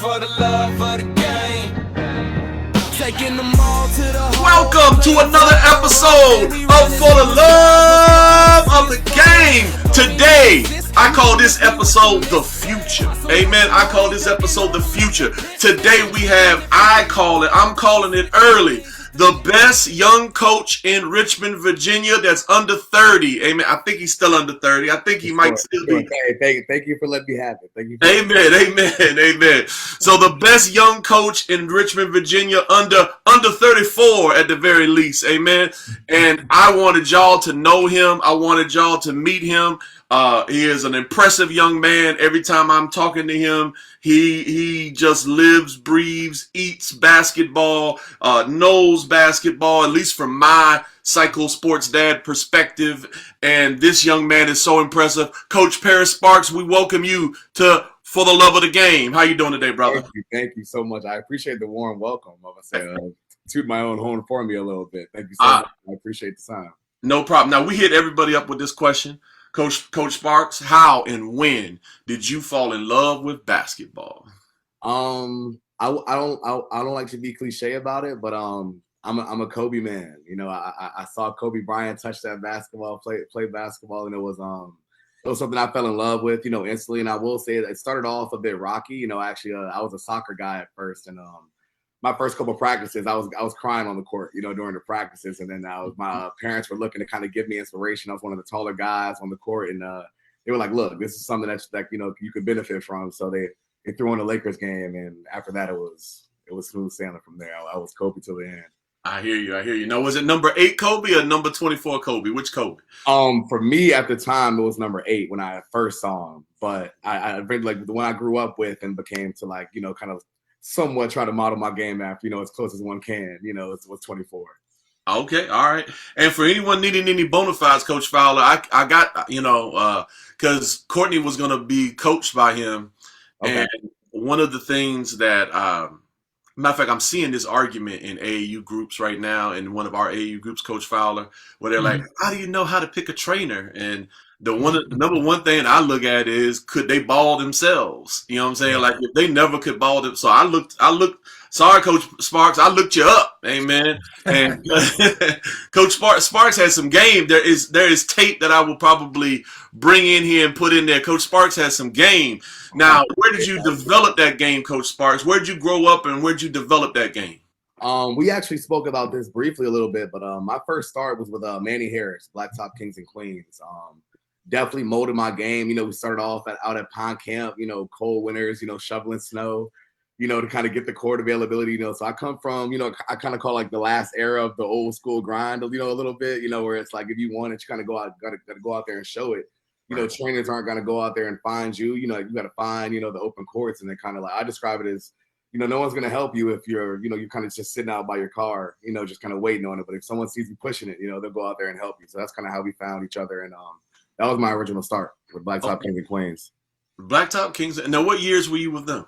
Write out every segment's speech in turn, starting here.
for the love of the game. Taking them all to the Welcome to another episode of For the Love of the Game. Today, I call this episode The Future. Amen. I call this episode The Future. Today we have, I'm calling it early, the best young coach in Richmond, Virginia that's under 30. Amen. I think he's still under 30. I think he might still be. Thank you for letting me have it. Thank you. Amen. So the best young coach in Richmond, Virginia, under 34 at the very least. Amen. And I wanted y'all to know him. I wanted y'all to meet him. He is an impressive young man. Every time I'm talking to him, he just lives, breathes, eats basketball, knows basketball, at least from my Psycho Sports Dad perspective. And this young man is so impressive. Coach Paris Sparx, we welcome you to For the Love of the Game. How you doing today, brother? Thank you so much. I appreciate the warm welcome. I'm gonna say, toot my own horn for me a little bit. Thank you so much. I appreciate the time. No problem. Now we hit everybody up with this question. Coach Sparx, how and when did you fall in love with basketball? I don't like to be cliche about it, but I'm a Kobe man. You know, I saw Kobe Bryant touch that basketball, play basketball, and it was something I fell in love with, instantly. And I will say it started off a bit rocky. Actually, I was a soccer guy at first, and my first couple of practices, I was crying on the court, during the practices. And then my parents were looking to kind of give me inspiration. I was one of the taller guys on the court, and they were like, "Look, this is something that you could benefit from." So they threw on the Lakers game, and after that, it was smooth sailing from there. I was Kobe till the end. I hear you. Now, was it number 8 Kobe or number 24 Kobe? Which Kobe? For me at the time, it was number 8 when I first saw him. But I really like the one I grew up with and became to kind of somewhat try to model my game after, as close as one can, it was 24. Okay, all right. And for anyone needing any bona fides, Coach Fowler, I got, because Courtney was going to be coached by him. Okay. And one of the things that, matter of fact, I'm seeing this argument in AAU groups right now, in one of our AAU groups, Coach Fowler, where they're like, how do you know how to pick a trainer? And the number one thing I look at is, could they ball themselves? You know what I'm saying? Like, if they never could ball them. So I looked, sorry, Coach Sparx, I looked you up. Amen. And Coach Sparx has some game. There is tape that I will probably bring in here and put in there. Coach Sparx has some game. Now, where did you develop that game, Coach Sparx? Where did you grow up and where did you develop that game? We actually spoke about this briefly a little bit, but my first start was with Manny Harris, Blacktop Kings and Queens. Definitely molded my game. We started off out at Pond Camp, cold winters, shoveling snow, to kind of get the court availability, So I come from, I kind of call like the last era of the old school grind, a little bit, where it's like if you want it, you kind of gotta go out there and show it. Trainers aren't gonna go out there and find you. You got to find, the open courts, and then kind of like I describe it as, no one's gonna help you if you're, you're kind of just sitting out by your car, just kind of waiting on it. But if someone sees you pushing it, they'll go out there and help you. So that's kind of how we found each other, and that was my original start with Blacktop Kings and Queens. Blacktop Kings. Now, what years were you with them?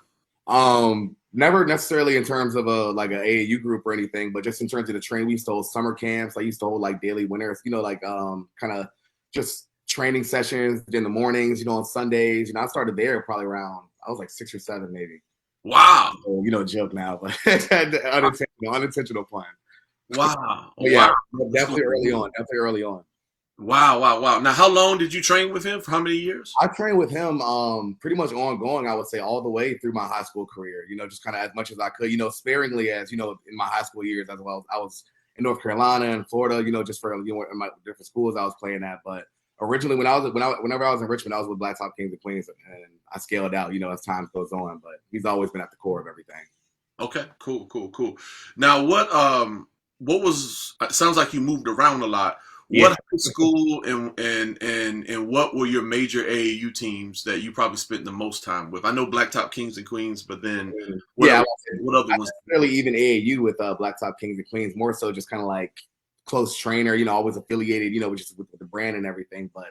Never necessarily in terms of like an AAU group or anything, but just in terms of the training. We used to hold summer camps. I used to hold like daily winners, kind of just training sessions in the mornings, on Sundays. I started there probably around, I was like 6 or 7 maybe. Wow. So, joke now, but unintentional plan. Wow. Yeah, definitely early on. Wow. Now, how long did you train with him? For how many years? I trained with him pretty much ongoing, I would say, all the way through my high school career, just kind of as much as I could, sparingly as, in my high school years as well. I was in North Carolina and Florida, just for, in my different schools I was playing at. But originally, whenever I was in Richmond, I was with Blacktop Kings and Queens, and I scaled out, as time goes on. But he's always been at the core of everything. Okay, cool. Now, what was? It sounds like you moved around a lot. Yeah. What high school and what were your major AAU teams that you probably spent the most time with? I know Blacktop Kings and Queens, but then what other ones? Really, even AAU with Blacktop Kings and Queens, more so just kind of like close trainer, always affiliated, just with the brand and everything. But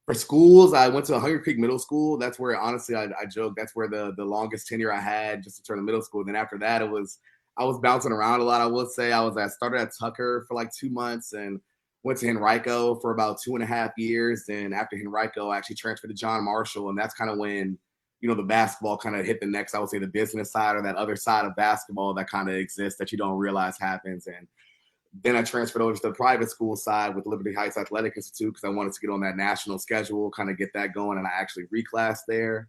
for schools, I went to Hungry Creek Middle School. That's where, honestly, I joke, that's where the longest tenure I had just in terms of middle school. Then after that, I was bouncing around a lot, I will say. I started at Tucker for like 2 months and went to Henrico for about 2.5 years. Then after Henrico, I actually transferred to John Marshall. And that's kind of when the basketball kind of hit the next, I would say, the business side or that other side of basketball that kind of exists that you don't realize happens. And then I transferred over to the private school side with Liberty Heights Athletic Institute because I wanted to get on that national schedule, kind of get that going. And I actually reclassed there.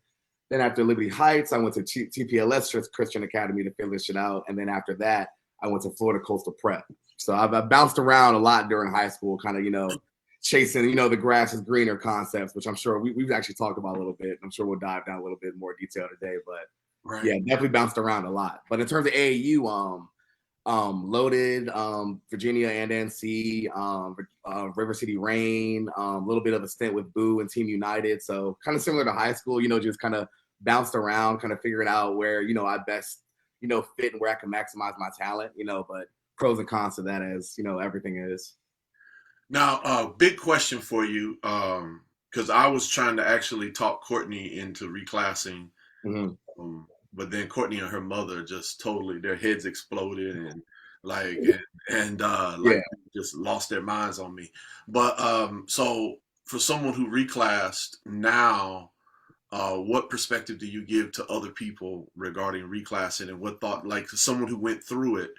Then after Liberty Heights, I went to TPLS Christian Academy to finish it out. And then after that, I went to Florida Coastal Prep. So I've bounced around a lot during high school, kind of, chasing, the grass is greener concepts, which I'm sure we've actually talked about a little bit. I'm sure we'll dive down a little bit more detail today, but yeah, definitely bounced around a lot. But in terms of AAU, loaded, Virginia and NC, River City Rain, a little bit of a stint with Boo and Team United. So kind of similar to high school, just kind of bounced around, kind of figuring out where, I best, fit and where I can maximize my talent, but pros and cons to that as, everything is. Now, big question for you, because I was trying to actually talk Courtney into reclassing, but then Courtney and her mother just totally, their heads exploded and just lost their minds on me. But so for someone who reclassed now, what perspective do you give to other people regarding reclassing, and what thought, like someone who went through it,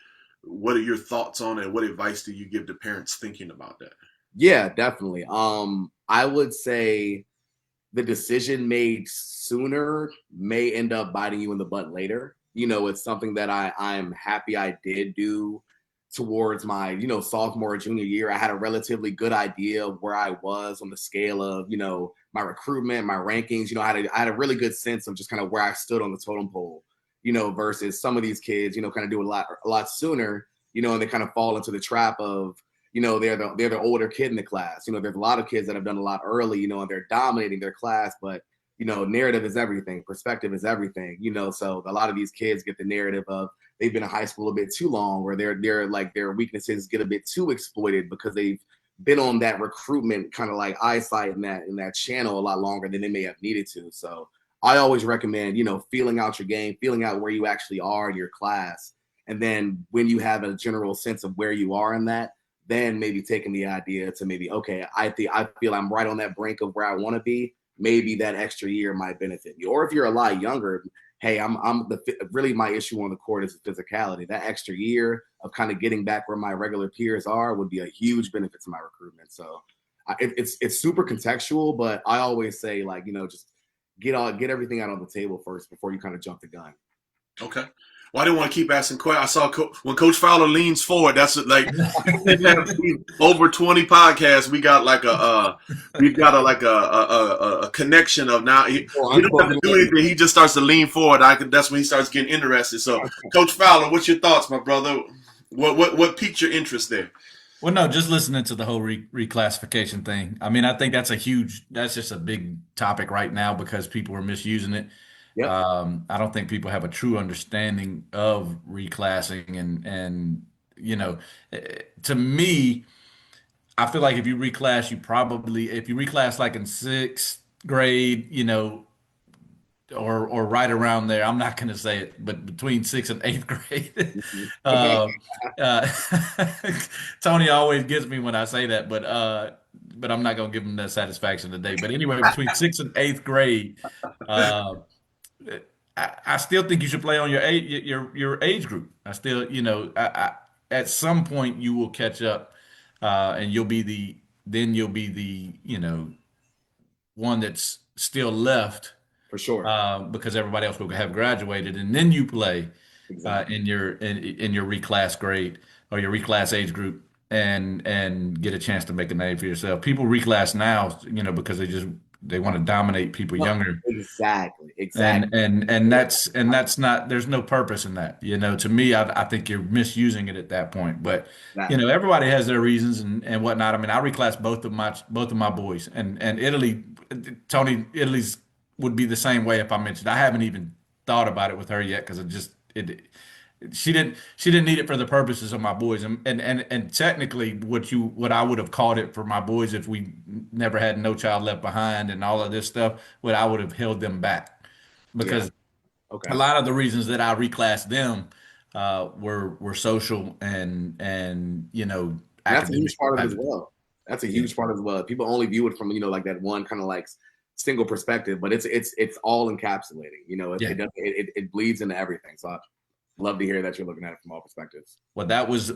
what are your thoughts on it? What advice do you give to parents thinking about that? Yeah, definitely. I would say the decision made sooner may end up biting you in the butt later. It's something that I'm happy I did do towards my, sophomore or junior year. I had a relatively good idea of where I was on the scale of, my recruitment, my rankings. I had a really good sense of just kind of where I stood on the totem pole, versus some of these kids, kind of do a lot sooner, and they kind of fall into the trap of, they're the older kid in the class. There's a lot of kids that have done a lot early, and they're dominating their class, but narrative is everything. Perspective is everything, so a lot of these kids get the narrative of they've been in high school a bit too long, or they're like their weaknesses get a bit too exploited because they've been on that recruitment kind of like eyesight in that channel a lot longer than they may have needed to. So I always recommend, feeling out your game, feeling out where you actually are in your class. And then when you have a general sense of where you are in that, then maybe taking the idea to maybe, okay, I feel I'm right on that brink of where I want to be. Maybe that extra year might benefit me. Or if you're a lot younger, hey, really my issue on the court is the physicality. That extra year of kind of getting back where my regular peers are would be a huge benefit to my recruitment. So it's super contextual, but I always say just get everything out on the table first before you kind of jump the gun. Okay. Well, I didn't want to keep asking questions. I saw when Coach Fowler leans forward, that's like over 20 podcasts. We got a connection of now. He don't have to do anything. He just starts to lean forward. That's when he starts getting interested. So, Coach Fowler, what's your thoughts, my brother? What piqued your interest there? Well, no, just listening to the whole reclassification thing. I mean, I think that's just a big topic right now because people are misusing it. Yep. I don't think people have a true understanding of reclassing and to me, I feel like if you reclass, if you reclass like in sixth grade, or right around there, I'm not going to say it, but between sixth and eighth grade, Tony always gets me when I say that, but I'm not going to give him that satisfaction today. But anyway, between sixth and eighth grade, I still think you should play on your age group. I still, at some point you will catch up, and you'll be the one that's still left for sure, because everybody else will have graduated, and then you play in your reclass grade or your reclass age group and get a chance to make a name for yourself. People reclass now, because they want to dominate people younger. Exactly. And that's not, there's no purpose in that. To me, I think you're misusing it at that point. But everybody has their reasons and whatnot. I mean, I reclassed both of my boys, and Italy's would be the same way if I mentioned. I haven't even thought about it with her yet because she didn't need it for the purposes of my boys, and technically what I would have called it for my boys if we never had No Child Left Behind and all of this stuff, what I would have held them back because a lot of the reasons that I reclassed them were social and that's a huge part of it as well. That's a huge part as well. People only view it from like that one kind of like single perspective, but it's all encapsulating. You know, it bleeds into everything. So I love to hear that you're looking at it from all perspectives. That was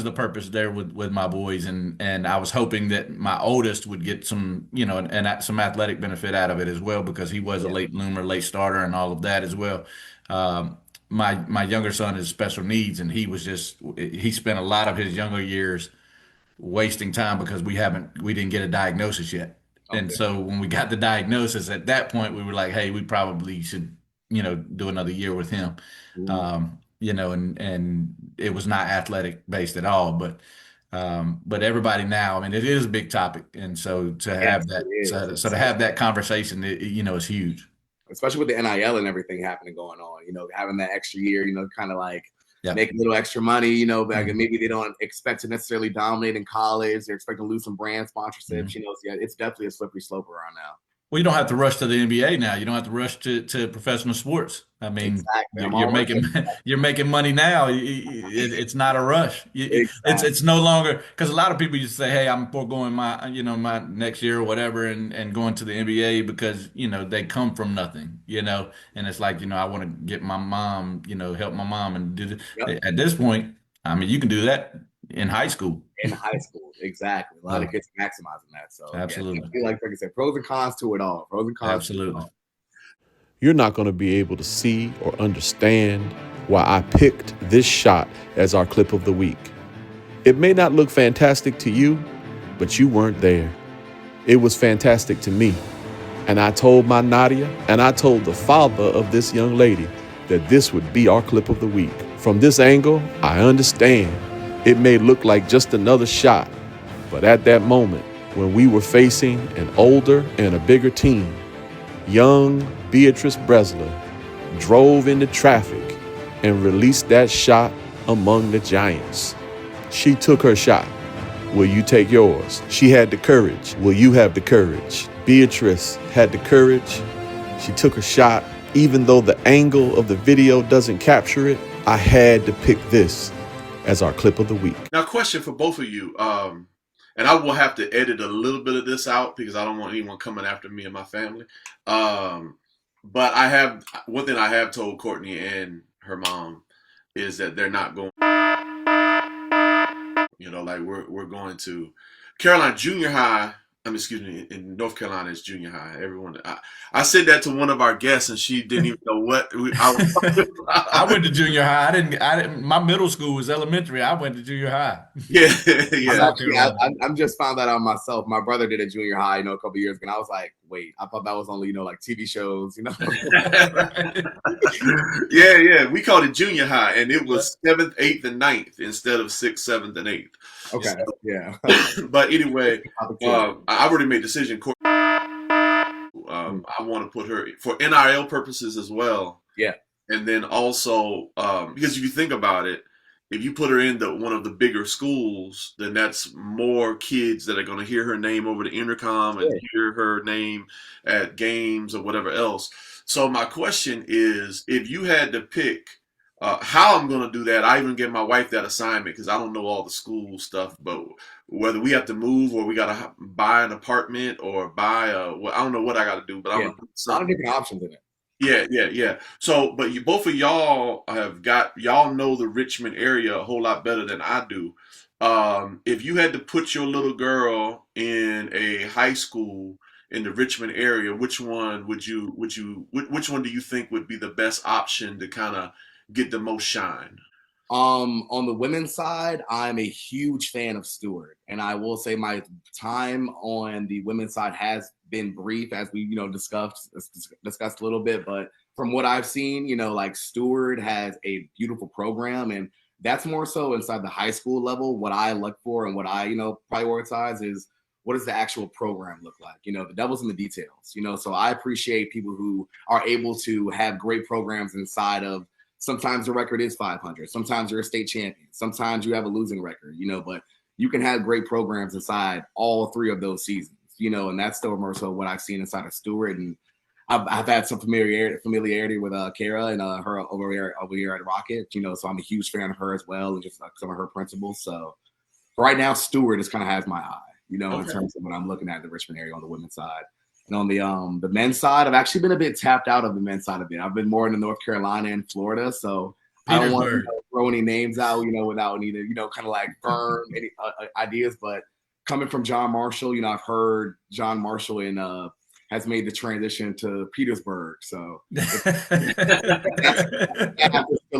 the purpose there with my boys, and I was hoping that my oldest would get some, you know, and some athletic benefit out of it as well, because he was a late bloomer, late starter, and all of that as well. My younger son is special needs, and he spent a lot of his younger years wasting time because we didn't get a diagnosis yet. And Okay. so when we got the diagnosis, at that point we were like, hey, we probably should, you know, do another year with him. You know, and it was not athletic based at all, but everybody now, I mean, it is a big topic, and so to have Yes, it is. so to have that conversation, you know, is huge. Especially with the NIL and everything happening going on, you know, having that extra year, you know, kind of like Yeah. make a little extra money, you know, but maybe they don't expect to necessarily dominate in college. They're expecting to lose some brand sponsorships, you know. So yeah, it's definitely a slippery slope around now. Well, you don't have to rush to the NBA now. You don't have to rush to professional sports. I mean, Exactly. you're making money now. It's not a rush. Exactly. It's no longer, because a lot of people used to say, "Hey, I'm foregoing my, you know, my next year or whatever, and going to the NBA because, you know, they come from nothing, you know." And it's like, you know, I want to get my mom, you know, help my mom and do this. Yep. At this point, I mean, you can do that in high school. In high school, exactly. A lot of kids maximizing that. So Absolutely. yeah, like I said, pros and cons to it all. Pros and cons. Absolutely. You're not going to be able to see or understand why I picked this shot as our clip of the week. It may not look fantastic to you, but you weren't there. It was fantastic to me. And I told my Nadia, and I told the father of this young lady, that this would be our clip of the week. From this angle, I understand. It may look like just another shot, but at that moment, when we were facing an older and a bigger team, young Beatrice Bresler drove into traffic and released that shot among the Giants. She took her shot. Will you take yours? She had the courage. Will you have the courage? Beatrice had the courage. She took a shot. Even though the angle of the video doesn't capture it, I had to pick this as our clip of the week. Now, question for both of you. And I will have to edit a little bit of this out because I don't want anyone coming after me and my family. But I have one thing I have told Courtney and her mom is that they're not going. You know, like we're going to Carolina Junior High. Excuse me, in North Carolina it's junior high. Everyone, I said that to one of our guests, and she didn't even know what I was talking about. I went to junior high. I didn't. My middle school was elementary. I went to junior high. Yeah. I'm just found that out myself. My brother did a junior high, you know, a couple years ago, and I was like, wait, I thought that was only, you know, like TV shows, you know. Yeah. We called it junior high, and it was 7th, 8th, and 9th instead of 6th, 7th, and 8th. Okay. So, yeah. But anyway, I already made a decision. I want to put her for NIL purposes as well. Yeah. And then also, because if you think about it, if you put her in one of the bigger schools, then that's more kids that are going to hear her name over the intercom and hear her name at games or whatever else. So my question is, if you had to pick how I'm going to do that, I even gave my wife that assignment because I don't know all the school stuff, but whether we have to move or we got to buy an apartment or buy I don't know what I got to do, but I'm going to do a lot of different options in it. Yeah. So, but both of y'all y'all know the Richmond area a whole lot better than I do. If you had to put your little girl in a high school in the Richmond area, which one which one do you think would be the best option to kind of get the most shine? On the women's side, I'm a huge fan of Stewart, and I will say my time on the women's side has been brief, as we, you know, discussed a little bit. But from what I've seen, you know, like Stewart has a beautiful program, and that's more so inside the high school level. What I look for and what I, you know, prioritize is what does the actual program look like? You know, the devil's in the details. You know, so I appreciate people who are able to have great programs inside of. Sometimes the record is 500. Sometimes you're a state champion. Sometimes you have a losing record, you know, but you can have great programs inside all three of those seasons, you know, and that's still more so what I've seen inside of Stewart. And I've had some familiarity with Kara and her over here at Rocket, you know, so I'm a huge fan of her as well and just some of her principles. So right now, Stewart just kind of has my eye, you know, in terms of when I'm looking at the Richmond area on the women's side. And on the men's side, I've actually been a bit tapped out of the men's side of it. I've been more in the North Carolina and Florida, so I don't want to throw any names out, without any, kind of like firm any ideas. But coming from John Marshall, I've heard John Marshall has made the transition to Petersburg. So that's still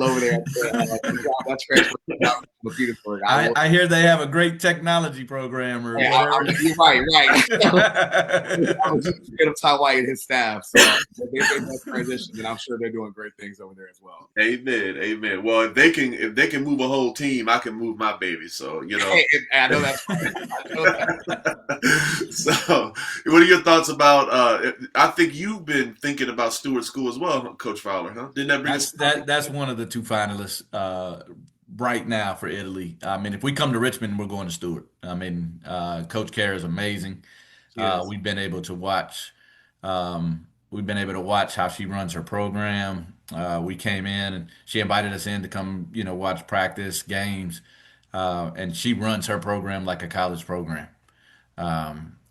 over there. That transfer to Petersburg. I hear they have a great technology program or whatever. You're right. I was just get him Ty White and his staff. So they made that transition, and I'm sure they're doing great things over there as well. Amen. Well, if they can move a whole team, I can move my baby. So I know that's right. So, what are your thoughts about? I think you've been thinking about Stewart School as well, Coach Fowler, huh? Didn't that bring that's one of the two finalists right now for Italy. I mean, if we come to Richmond, we're going to Stewart. I mean, Coach Kerr is amazing. Yes. We've been able to watch. We've been able to watch how she runs her program. We came in and she invited us in to come, watch practice games, and she runs her program like a college program.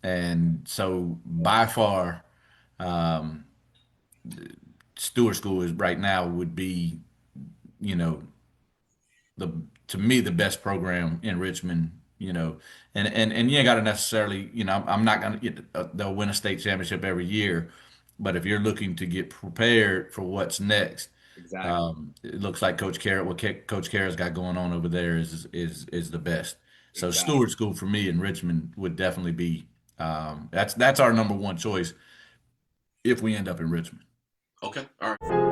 And so by far, Stewart School is right now would be, the to me the best program in Richmond. And you ain't got to necessarily, I'm not gonna they'll win a state championship every year, but if you're looking to get prepared for what's next, Exactly. it looks like Coach Carrot, what Coach Carrot's got going on over there is the best. So Exactly. Stewart School for me in Richmond would definitely be that's our number one choice if we end up in Richmond. Okay, all right.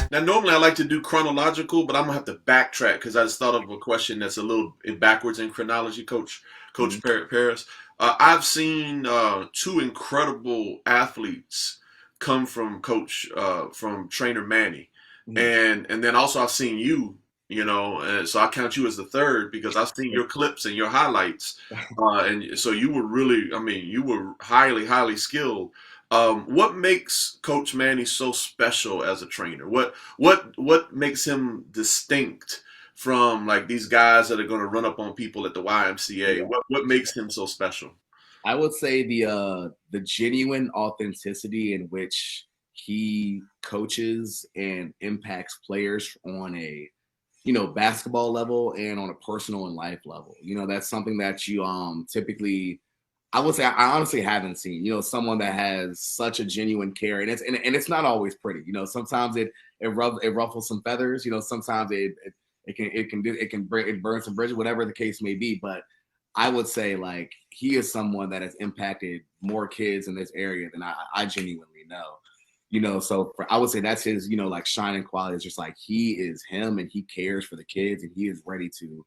Now, normally I like to do chronological, but I'm gonna have to backtrack because I just thought of a question that's a little backwards in chronology, Coach Paris. I've seen two incredible athletes come from from trainer Manny, and then also I've seen you. So I count you as the third because I've seen your clips and your highlights, and so you were really, I mean, you were highly skilled. What makes Coach Manny so special as a trainer? What makes him distinct from like these guys that are going to run up on people at the YMCA? What makes him so special? I would say the genuine authenticity in which he coaches and impacts players on a basketball level and on a personal and life level. That's something that you typically, I would say, I honestly haven't seen, someone that has such a genuine care, and it's not always pretty. Sometimes it ruffles some feathers. Sometimes it burns some bridges, whatever the case may be. But I would say like he is someone that has impacted more kids in this area than I genuinely know. So I would say that's his, like shining quality. It's just like he is him, and he cares for the kids, and he is ready to.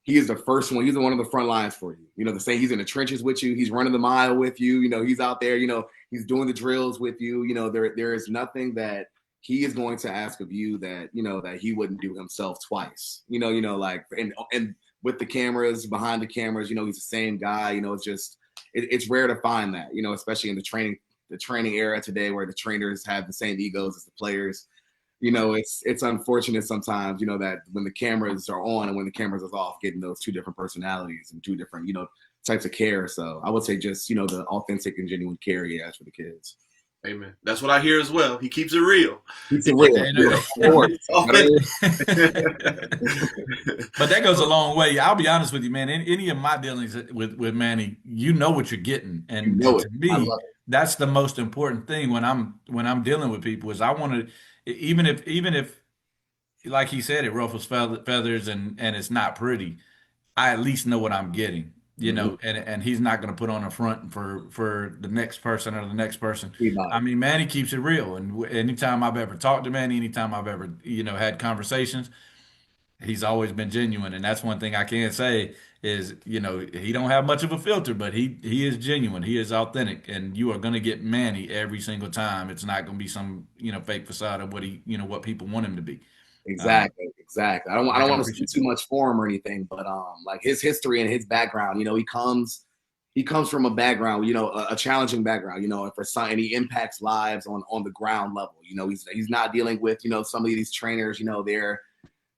He is the first one. He's the one on the front lines for you. The same. He's in the trenches with you. He's running the mile with you. He's out there. He's doing the drills with you. There is nothing that he is going to ask of you that that he wouldn't do himself twice. Like and with the cameras, behind the cameras, he's the same guy. It's just it's rare to find that. Especially in the training era today, where the trainers have the same egos as the players. It's unfortunate sometimes, that when the cameras are on and when the cameras are off, getting those two different personalities and two different, types of care. So I would say just, the authentic and genuine care he has for the kids. Amen. That's what I hear as well. He keeps it real. Keeps it real. But that goes a long way. I'll be honest with you, man. Any of my dealings with Manny, you know what you're getting. And to me, that's the most important thing when I'm dealing with people is I want to, even if like he said, it ruffles feathers and it's not pretty, I at least know what I'm getting, and he's not going to put on a front for the next person or the next person. I mean, Manny keeps it real, and anytime I've ever talked to Manny, anytime I've ever had conversations, he's always been genuine, and that's one thing I can say is, he don't have much of a filter, but he is genuine. He is authentic, and you are going to get Manny every single time. It's not going to be some, fake facade of what people want him to be. Exactly. I I don't can want to speak appreciate too that. much for him or anything, but like his history and his background, he comes from a background, a challenging background, and for some, and he impacts lives on the ground level. He's not dealing with, some of these trainers,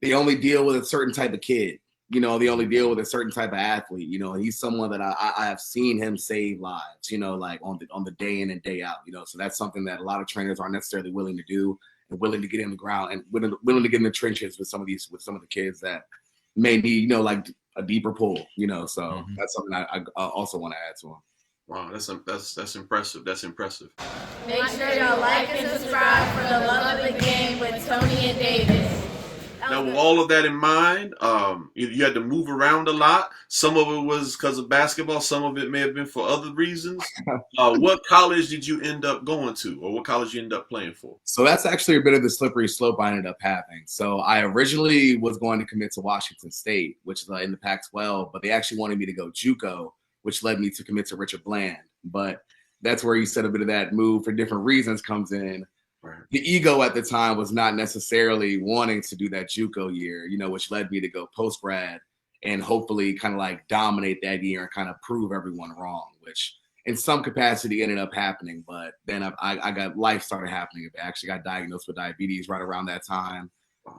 they only deal with a certain type of kid. They only deal with a certain type of athlete. He's someone that I have seen him save lives. Like on the day in and day out. So that's something that a lot of trainers aren't necessarily willing to do, and willing to get in the ground and willing to get in the trenches with some of the kids that may need, like a deeper pull. So that's something I also want to add to him. Wow, that's impressive. That's impressive. Make sure y'all like and subscribe for the love of the game with Tony and Davis. Now, with all of that in mind, you had to move around a lot. Some of it was because of basketball. Some of it may have been for other reasons. What college did you end up going to, or what college you end up playing for? So that's actually a bit of the slippery slope I ended up having. So I originally was going to commit to Washington State, which is in the Pac-12, but they actually wanted me to go JUCO, which led me to commit to Richard Bland. But that's where you said a bit of that move for different reasons comes in. Right. The ego at the time was not necessarily wanting to do that JUCO year, which led me to go post grad and hopefully kind of like dominate that year and kind of prove everyone wrong, which in some capacity ended up happening. But then I got life started happening. I actually got diagnosed with diabetes right around that time.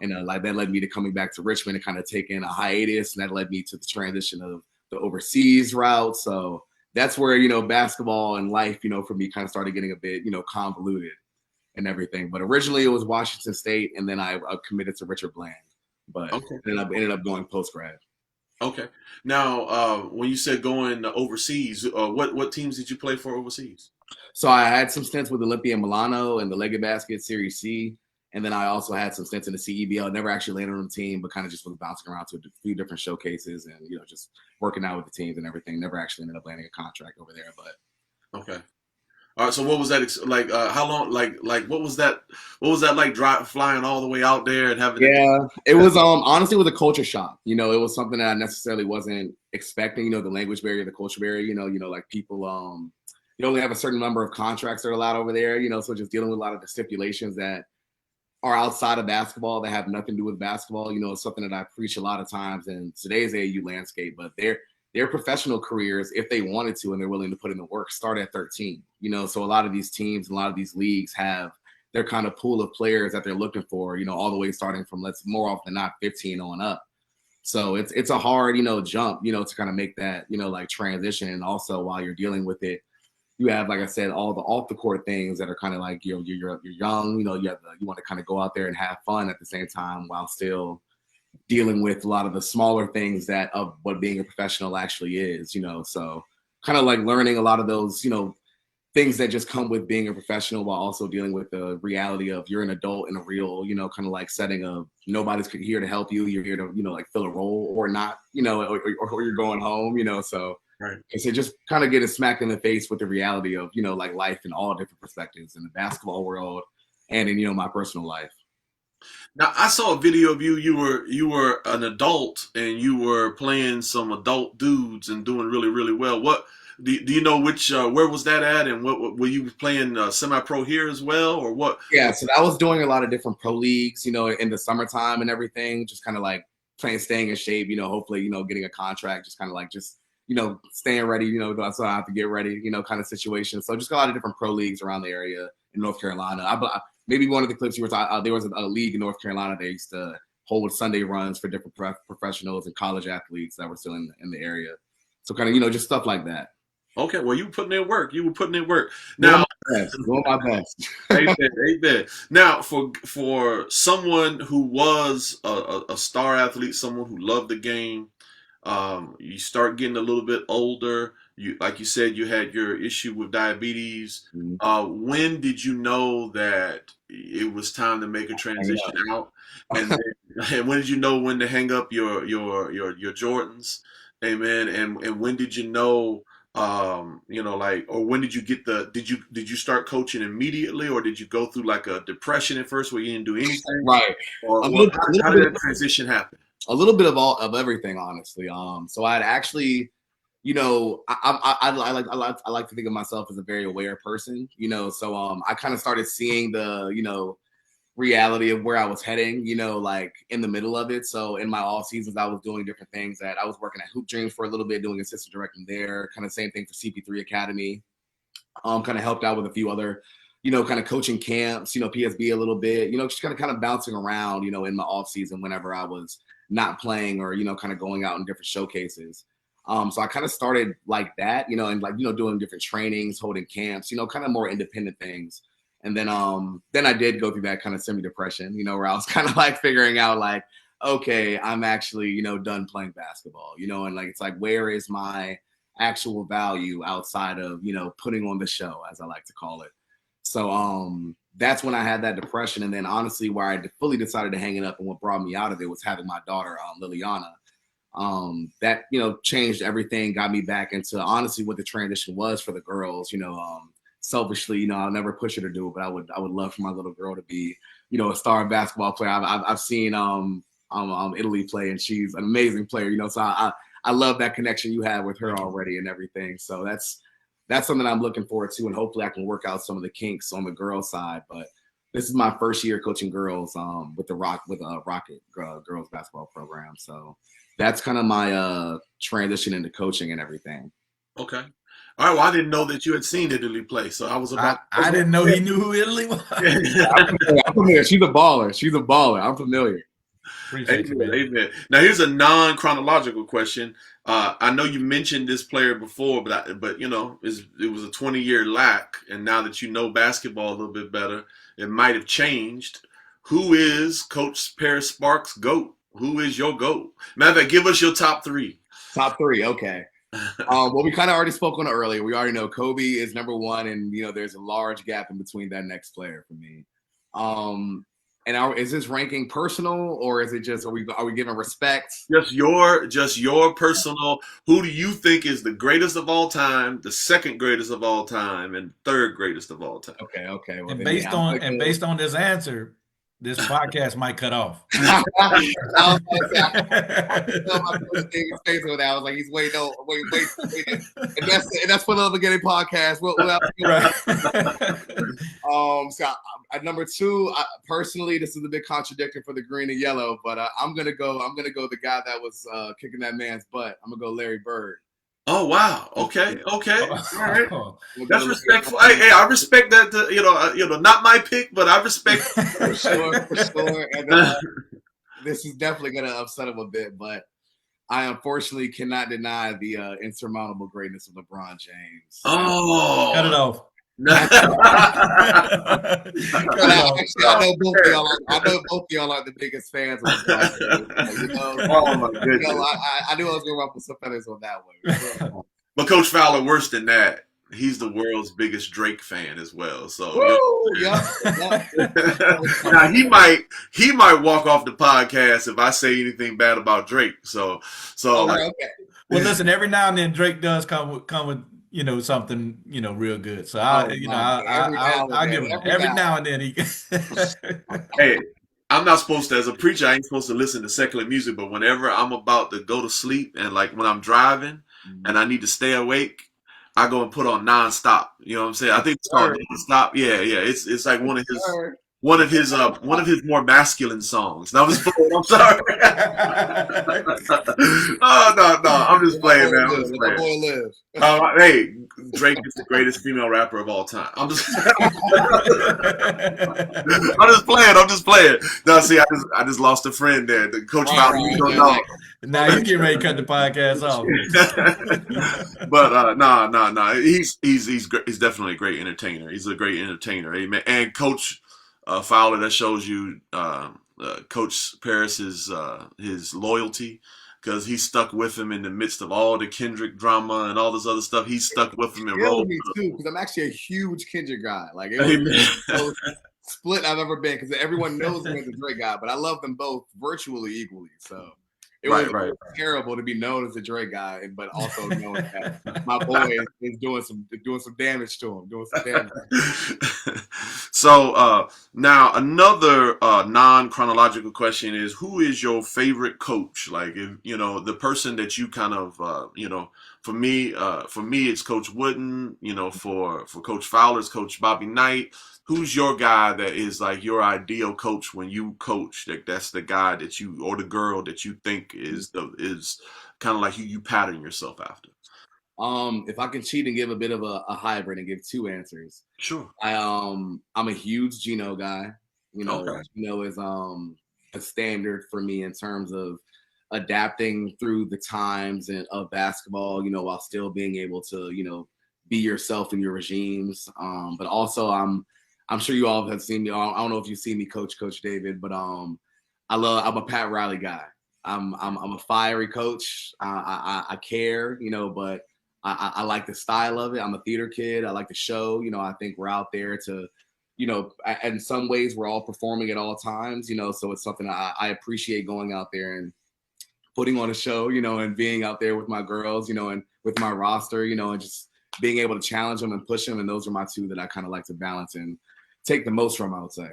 And like that led me to coming back to Richmond and kind of taking a hiatus. And that led me to the transition of the overseas route. So that's where, basketball and life, for me kind of started getting a bit, convoluted and everything. But originally it was Washington State, and then I committed to Richard Bland. But ended up going post grad. Okay. Now, when you said going overseas, what teams did you play for overseas? So I had some stints with Olympia Milano and the Legged Basket Series C, and then I also had some stints in the CEBL. Never actually landed on the team, but kind of just was bouncing around to a few different showcases and just working out with the teams and everything. Never actually ended up landing a contract over there, but okay. All right, so what was that like? How long? Like what was that? What was that like? Flying all the way out there and having? Yeah, it was honestly, it was a culture shock. It was something that I necessarily wasn't expecting. The language barrier, the culture barrier. Like people, you only have a certain number of contracts that are allowed over there. So just dealing with a lot of the stipulations that are outside of basketball that have nothing to do with basketball. It's something that I preach a lot of times in today's AAU landscape, but their professional careers, if they wanted to and they're willing to put in the work, start at 13. So a lot of these teams, a lot of these leagues have their kind of pool of players that they're looking for, all the way starting from more often than not 15 on up. So it's a hard, jump, to kind of make that, like transition. And also while you're dealing with it, you have, like I said, all the off the court things that are kind of like, you're young, you want to kind of go out there and have fun at the same time while still dealing with a lot of the smaller things of what being a professional actually is, so kind of like learning a lot of those, things that just come with being a professional while also dealing with the reality of you're an adult in a real, kind of like setting of nobody's here to help you. You're here to, like fill a role or not, or you're going home, so right. So just kind of getting smacked in the face with the reality of, like life in all different perspectives in the basketball world and in, my personal life. Now, I saw a video of you. You were an adult and you were playing some adult dudes and doing really, really well. What do you know? Which where was that at? And what were you playing semi-pro here as well, or what? Yeah, so I was doing a lot of different pro leagues, in the summertime and everything. Just kind of like staying in shape. Hopefully, getting a contract. Just kind of like staying ready. So I have to get ready. Kind of situation. So just a lot of different pro leagues around the area in North Carolina. Maybe one of the clips you were talking, there was a league in North Carolina that used to hold Sunday runs for different professionals and college athletes that were still in the area. So kind of, just stuff like that. Okay, well, you were putting in work. Now, doing my best. Amen. Now, for someone who was a star athlete, someone who loved the game, you start getting a little bit older. Like you said, you had your issue with diabetes. Mm-hmm. When did you know that it was time to make a transition out? And when did you know when to hang up your Jordans? Amen. And when did you know? Or when did you get did you start coaching immediately, or did you go through like a depression at first where you didn't do anything? Right. Or how did that transition happen? A little bit of everything, honestly. So I'd actually, I like to think of myself as a very aware person, So I kind of started seeing the reality of where I was heading, like in the middle of it. So in my off seasons, I was doing different things. That I was working at Hoop Dreams for a little bit, doing assistant directing there. Kind of same thing for CP3 Academy. Kind of helped out with a few other, kind of coaching camps, PSB a little bit, just kind of bouncing around, in my off season whenever I was not playing or, kind of going out in different showcases. So I kind of started like that, and like, doing different trainings, holding camps, kind of more independent things. And then I did go through that kind of semi-depression, where I was kind of like figuring out like, okay, I'm actually, done playing basketball, and like, it's like, where is my actual value outside of, putting on the show, as I like to call it. So that's when I had that depression. And then honestly, where I fully decided to hang it up and what brought me out of it was having my daughter, Liliana. That, changed everything, got me back into honestly what the transition was for the girls, selfishly, I'll never push her to do it, but I would love for my little girl to be, a star basketball player. I've seen Italy play, and she's an amazing player, so I love that connection you have with her already and everything. So that's something I'm looking forward to, and hopefully I can work out some of the kinks on the girls side. But this is my first year coaching girls with the Rocket girls basketball program. So that's kind of my transition into coaching and everything. Okay. All right. Well, I didn't know that you had seen Italy play, so I was about. I didn't know he knew who Italy was. I'm familiar. She's a baller. I'm familiar. Appreciate you, man. Amen. Now, here's a non-chronological question. I know you mentioned this player before, but it was a 20-year lack, and now that you know basketball a little bit better, it might have changed. Who is Coach Paris Sparx' GOAT? Who is your GOAT? Matter of fact, give us your top three. Top three, okay. Well, we kind of already spoke on it earlier. We already know Kobe is number one, and there's a large gap in between that next player for me. And is this ranking personal, or is it just are we giving respect? Just your personal. Who do you think is the greatest of all time, the second greatest of all time, and third greatest of all time? Okay. Well, And based on this answer, this podcast might cut off. I was like, he's wait. And that's for the beginning podcast. So at number two, personally, this is a bit contradicting for the green and yellow, but I'm gonna go the guy that was kicking that man's butt. I'm gonna go Larry Bird. Oh wow! Okay. All right. That's respectful. Hey, I respect that. Not my pick, but I respect. For sure. And this is definitely gonna upset him a bit, but I unfortunately cannot deny the insurmountable greatness of LeBron James. Oh, cut it off. Actually, I know both of y'all are the biggest fans of LeBron. Oh my goodness! I knew I was going to ruffle some feathers on that one. But Coach Fowler, worse than that, he's the world's biggest Drake fan as well. So yeah. Now he might walk off the podcast if I say anything bad about Drake. So okay. Well, listen, every now and then Drake does come with something real good. So I'll give him every now and then. Hey, I'm not supposed to, as a preacher, I ain't supposed to listen to secular music, but whenever I'm about to go to sleep and like when I'm driving and I need to stay awake, I go and put on nonstop. You know what I'm saying? I think it's called nonstop. Yeah. It's like one of his more masculine songs. No, I'm just playing. I'm sorry. Oh no, I'm just playing, man. I'm just playing. Hey, Drake is the greatest female rapper of all time. I'm just playing. No, see, I just lost a friend there. The Coach Fowler, you don't know. Now you get ready to cut the podcast off. But no. He's definitely a great entertainer. He's a great entertainer. Amen. And Coach Fowler, that shows you Coach Paris's his loyalty, because he stuck with him in the midst of all the Kendrick drama and all this other stuff. He stuck with him and rolled. Me too, because I'm actually a huge Kendrick guy. Like it was the most split I've ever been, because everyone knows me as a Drake guy, but I love them both virtually equally. So it was terrible to be known as a Drake guy, but also knowing that my boy is doing some damage to him, doing some damage. So Now, another non-chronological question is, who is your favorite coach? Like, if you know the person that you kind of, for me, it's Coach Wooden. You know, for Coach Fowler, it's Coach Bobby Knight. Who's your guy that is like your ideal coach when you coach? That's the guy that you or the girl that you think is kind of like you pattern yourself after. If I can cheat and give a bit of a hybrid and give two answers, Sure. I'm a huge Gino guy. Okay. Gino is a standard for me in terms of adapting through the times and of basketball, while still being able to, be yourself in your regimes. But also I'm sure you all have seen me. I don't know if you've seen me Coach David, but I'm a Pat Riley guy. I'm a fiery coach. I care, but I like the style of it. I'm a theater kid. I like the show. I think we're out there to, in some ways we're all performing at all times, so it's something I appreciate going out there and putting on a show, and being out there with my girls, and with my roster, and just being able to challenge them and push them. And those are my two that I kind of like to balance and take the most from, I would say.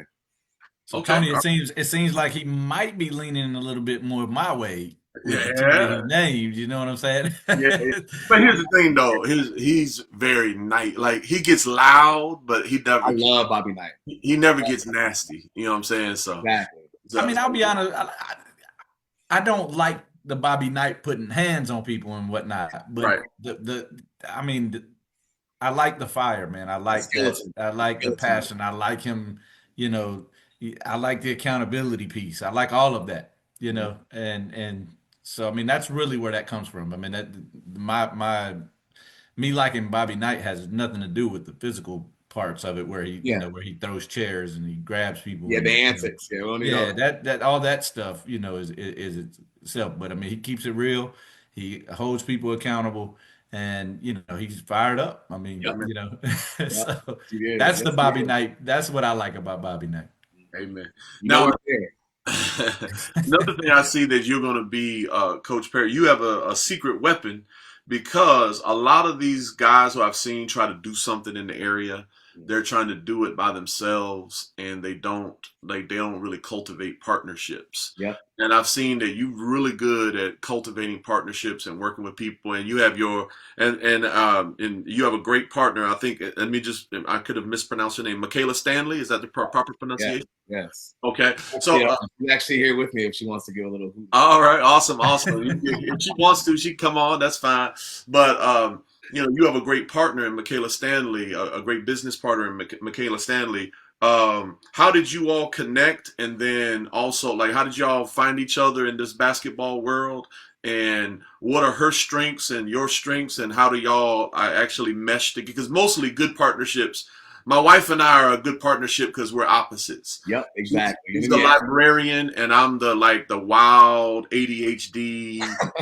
So Okay. Tony, it seems like he might be leaning a little bit more my way with the two that Yeah. he named. You know what I'm saying? Yeah, but here's the thing, though. He's very nice. Like he gets loud, but I love Bobby Knight. he never gets nasty. You know what I'm saying? So, Exactly. I mean, I'll be honest. I don't like the Bobby Knight putting hands on people and whatnot, but right. I mean, I like the fire, man. I like that. I like the passion. I like him. You know, I like the accountability piece. I like all of that. And so I mean that's really where that comes from. I mean that my me liking Bobby Knight has nothing to do with the physical parts of it, where he where he throws chairs and he grabs people. Yeah, And, the antics. that all that stuff is itself. But I mean he keeps it real. He holds people accountable. And he's fired up. I mean, Yep. so He is. that's Yes, the he Bobby is. Knight. That's what I like about Bobby Knight. Amen. You know Now, what I'm saying? another thing I see that you're going to be, Coach Perry, you have a secret weapon because a lot of these guys who I've seen try to do something in the area, they're trying to do it by themselves and they don't really cultivate partnerships. Yep. And I've seen that you're really good at cultivating partnerships and working with people, and you have and you have a great partner. I think. I could have mispronounced her name. Makayla Stanley. Is that the proper pronunciation? Yes. Okay. So she's actually here with me if she wants to give a little hoot. all right, awesome. If she wants to, she can come on. That's fine. But you have a great partner in Makayla Stanley, a great business partner in Makayla Stanley. How did you all connect, and then also like how did y'all find each other in this basketball world? And what are her strengths and your strengths, and how do y'all actually mesh together? Because mostly good partnerships. My wife and I are a good partnership because we're opposites. Yep, exactly. He's the librarian, and I'm the wild ADHD,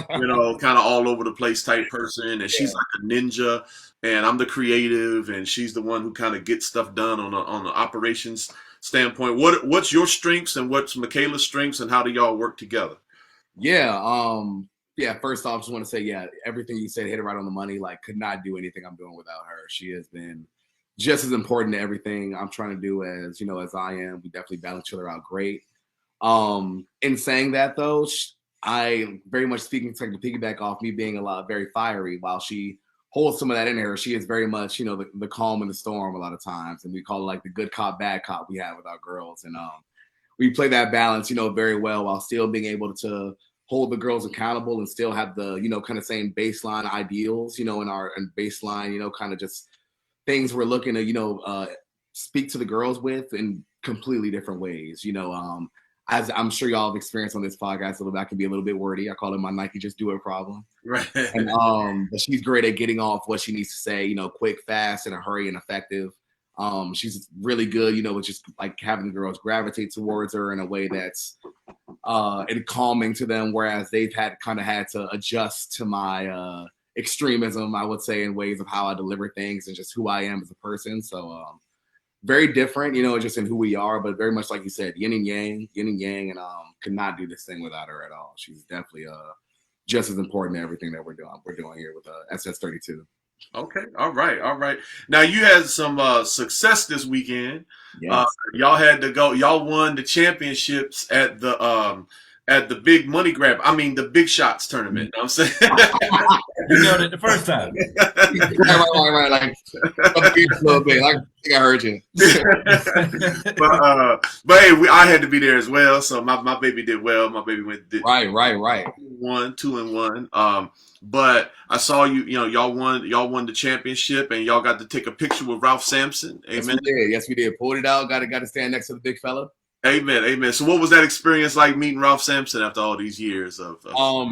kind of all over the place type person. And she's like a ninja, and I'm the creative, and she's the one who kind of gets stuff done on the operations standpoint. What's your strengths and what's Makayla's strengths, and how do y'all work together? First off, just want to say, everything you said hit it right on the money. Like, could not do anything I'm doing without her. She has been just as important to everything I'm trying to do as I am. We definitely balance each other out great. In saying that though, I very much speaking to piggyback off me being very fiery, while she holds some of that in her. She is very much, the calm in the storm a lot of times. And we call it like the good cop, bad cop we have with our girls. And we play that balance, very well while still being able to hold the girls accountable and still have the, kind of same baseline ideals, in our baseline, kind of just things we're looking to, speak to the girls with in completely different ways. As I'm sure y'all have experienced on this podcast a little bit, I can be a little bit wordy. I call it my Nike just do it problem. Right. And but she's great at getting off what she needs to say, quick, fast, in a hurry, and effective. She's really good, with just like having the girls gravitate towards her in a way that's and calming to them, whereas they've had to adjust to my extremism, I would say, in ways of how I deliver things and just who I am as a person. So very different, just in who we are, but very much like you said, yin and yang, and could not do this thing without her at all. She's definitely just as important to everything that we're doing here with SS32. Okay. All right. All right. Now you had some success this weekend. Yes. Y'all had to go. Y'all won the championships at the big money grab. I mean the big shots tournament. You know what I'm saying? You nailed it the first time. Right. Like a little bit. Like, I think I heard you. but hey, I had to be there as well. So my baby did well. My baby Right. 2-1. But I saw y'all won the championship, and y'all got to take a picture with Ralph Sampson. Amen. Yes, we did. Pulled it out. Got to stand next to the big fella. Amen. So what was that experience like meeting Ralph Sampson after all these years of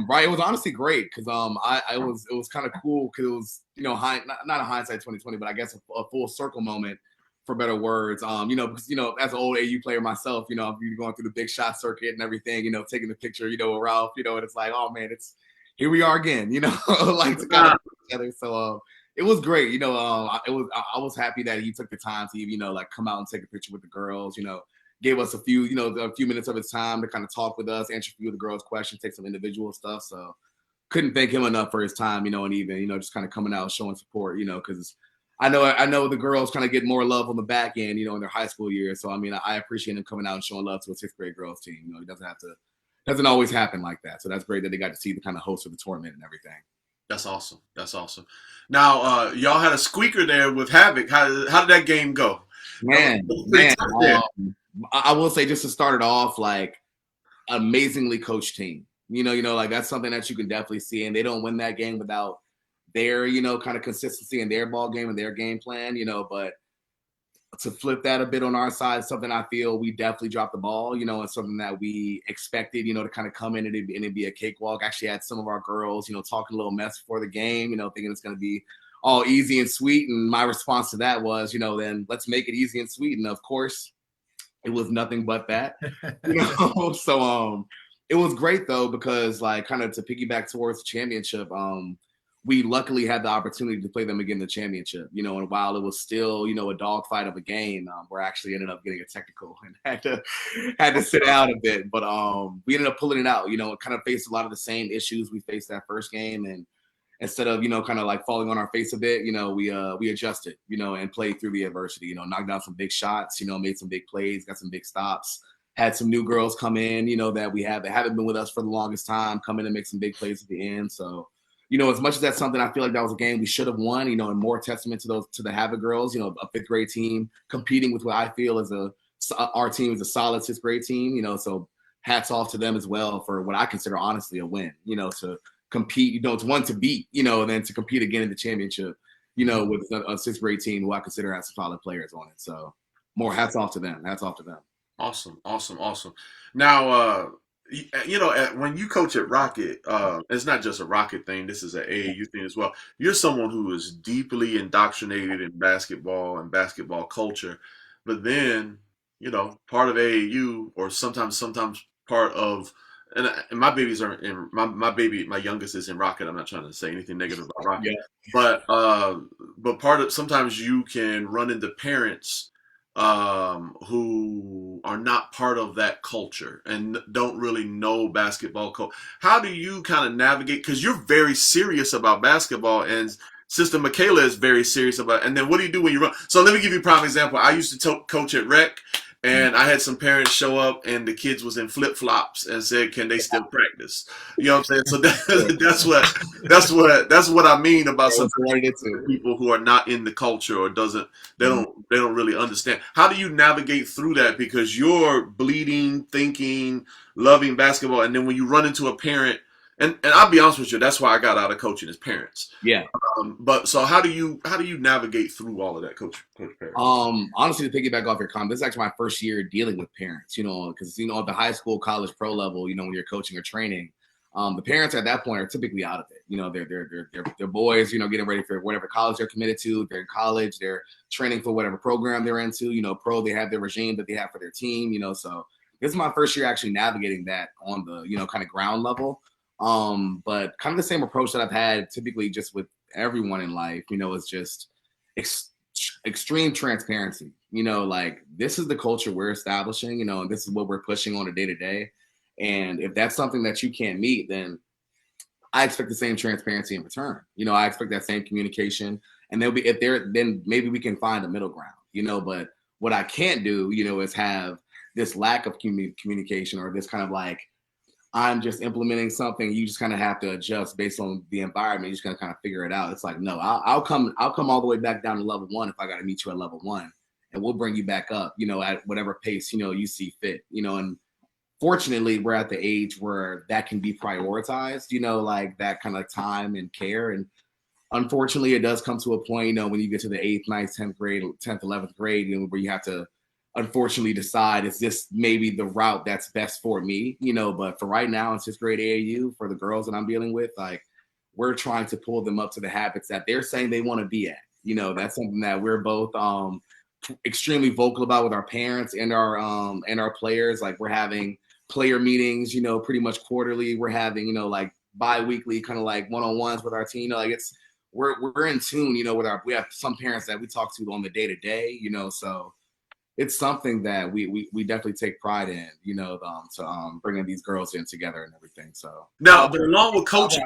Right, it was honestly great because it was kind of cool because it was not a hindsight 2020, but I guess a full circle moment, for better words. Because as an old AU player myself, I've been going through the big shot circuit and everything, taking the picture, with Ralph, and it's like, oh man, it's here we are again, like to kind of put together. So it was great, I was happy that he took the time to even like come out and take a picture with the girls, gave us a few minutes of his time to kind of talk with us, answer a few of the girls' questions, take some individual stuff. So couldn't thank him enough for his time, and even, just kind of coming out, showing support, because I know the girls kind of get more love on the back end, in their high school years. So, I mean, I appreciate him coming out and showing love to a 6th grade girls team. It doesn't always happen like that. So that's great that they got to see the kind of host of the tournament and everything. That's awesome. Now, y'all had a squeaker there with Havoc. How did that game go? Man. I will say, just to start it off, like, amazingly coached team. Like, that's something that you can definitely see. And they don't win that game without their, kind of consistency in their ball game and their game plan, but to flip that a bit on our side, something I feel we definitely dropped the ball, and something that we expected, to kind of come in and it'd be a cakewalk. Actually had some of our girls, talking a little mess before the game, thinking it's going to be all easy and sweet. And my response to that was, then let's make it easy and sweet. And of course, it was nothing but that, So it was great though, because like kind of to piggyback towards the championship, we luckily had the opportunity to play them again in the championship, and while it was still, a dogfight of a game, we actually ended up getting a technical and had to sit out a bit, but we ended up pulling it out, kind of faced a lot of the same issues we faced that first game, and instead of, kind of like falling on our face a bit, we adjusted, and played through the adversity, knocked down some big shots, made some big plays, got some big stops, had some new girls come in, that haven't been with us for the longest time, come in and make some big plays at the end. So, as much as that's something I feel like that was a game we should have won, and more testament to the Havoc girls, a 5th grade team competing with what I feel is our team is a solid 6th grade team, so hats off to them as well for what I consider honestly a win, to compete, it's one to beat, and then to compete again in the championship, with a 6th grade team who I consider has some solid players on it. So more hats off to them. Awesome. Now, when you coach at Rocket, it's not just a Rocket thing. This is an AAU thing as well. You're someone who is deeply indoctrinated in basketball and basketball culture, but then, part of AAU, or sometimes part of, and my babies are in my youngest is in Rocket. I'm not trying to say anything negative about Rocket, but part of, sometimes you can run into parents who are not part of that culture and don't really know basketball. How do you kind of navigate? Because you're very serious about basketball, and Sister Makayla is very serious about it. And then what do you do when you run? So let me give you a prime example. I used to coach at Rec, and I had some parents show up, and the kids was in flip flops and said, "Can they still practice?" You know what I'm saying? So that's what I mean about some people who are not in the culture or they don't really understand. How do you navigate through that? Because you're bleeding, thinking, loving basketball, and then when you run into a parent, and I'll be honest with you, that's why I got out of coaching as parents. Yeah. But so how do you navigate through all of that, Coach Perry? Honestly, to piggyback off your comment, this is actually my first year dealing with parents, because, at the high school, college, pro level, when you're coaching or training, the parents at that point are typically out of it. They're boys, getting ready for whatever college they're committed to. They're in college, they're training for whatever program they're into, pro, they have their regime that they have for their team, so this is my first year actually navigating that on the, kind of ground level. But kind of the same approach that I've had typically just with everyone in life, is just extreme transparency, like this is the culture we're establishing, and this is what we're pushing on a day to day. And if that's something that you can't meet, then I expect the same transparency in return. I expect that same communication, and they'll be if they're then maybe we can find a middle ground. But what I can't do, is have this lack of communication or this kind of like I'm just implementing something. You just kind of have to adjust based on the environment. You just gotta kind of figure it out. It's like no, I'll come all the way back down to level 1 if I got to meet you at level 1, and we'll bring you back up. At whatever pace you see fit. And fortunately, we're at the age where that can be prioritized, like that kind of time and care. And unfortunately, it does come to a point, when you get to the 8th, 9th, 10th grade, 10th, 11th grade, where you have to unfortunately decide, is this maybe the route that's best for me, but for right now in 6th grade AAU, for the girls that I'm dealing with, like we're trying to pull them up to the habits that they're saying they want to be at. That's something that we're both extremely vocal about with our parents and our players. Like we're having player meetings, pretty much quarterly. We're having, like bi-weekly kind of like one-on-ones with our team. Like we're in tune, we have some parents that we talk to on the day-to-day, so it's something that we definitely take pride in, bringing these girls in together and everything. So now, but along with coaching,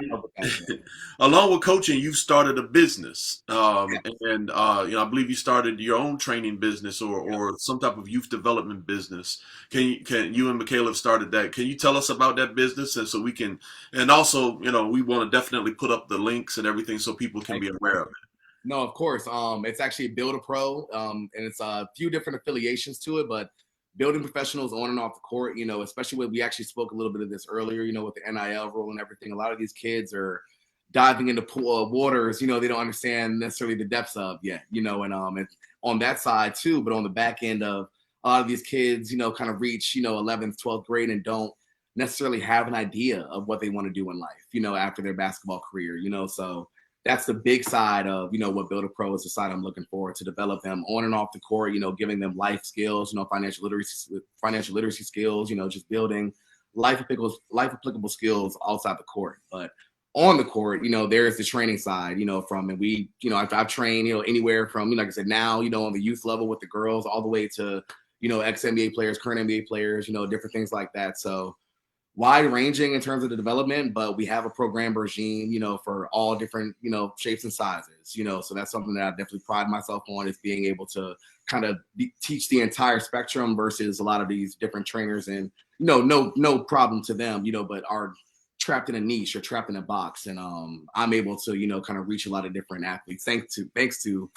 you've started a business, and I believe you started your own training business or some type of youth development business. Can you and Makayla have started that? Can you tell us about that business, and so we can, and also we want to definitely put up the links and everything so people can be aware of it. No, of course. It's actually Build a Pro, and it's a few different affiliations to it, but building professionals on and off the court, especially when we actually spoke a little bit of this earlier, with the NIL rule and everything. A lot of these kids are diving into waters, they don't understand necessarily the depths of yet, and on that side too, but on the back end of a lot of these kids, kind of reach, 11th, 12th grade and don't necessarily have an idea of what they want to do in life, after their basketball career, so that's the big side of, what Build a Pro is, the side I'm looking forward to develop them on and off the court, giving them life skills, financial literacy skills, just building life applicable skills outside the court. But on the court, there's the training side, I've trained, anywhere from, like I said, now, on the youth level with the girls all the way to, ex-NBA players, current NBA players, different things like that. So wide ranging in terms of the development, but we have a program regime, for all different, shapes and sizes, so that's something that I definitely pride myself on, is being able to kind of teach the entire spectrum versus a lot of these different trainers and, no problem to them, but are trapped in a niche or trapped in a box. And I'm able to, kind of reach a lot of different athletes thanks to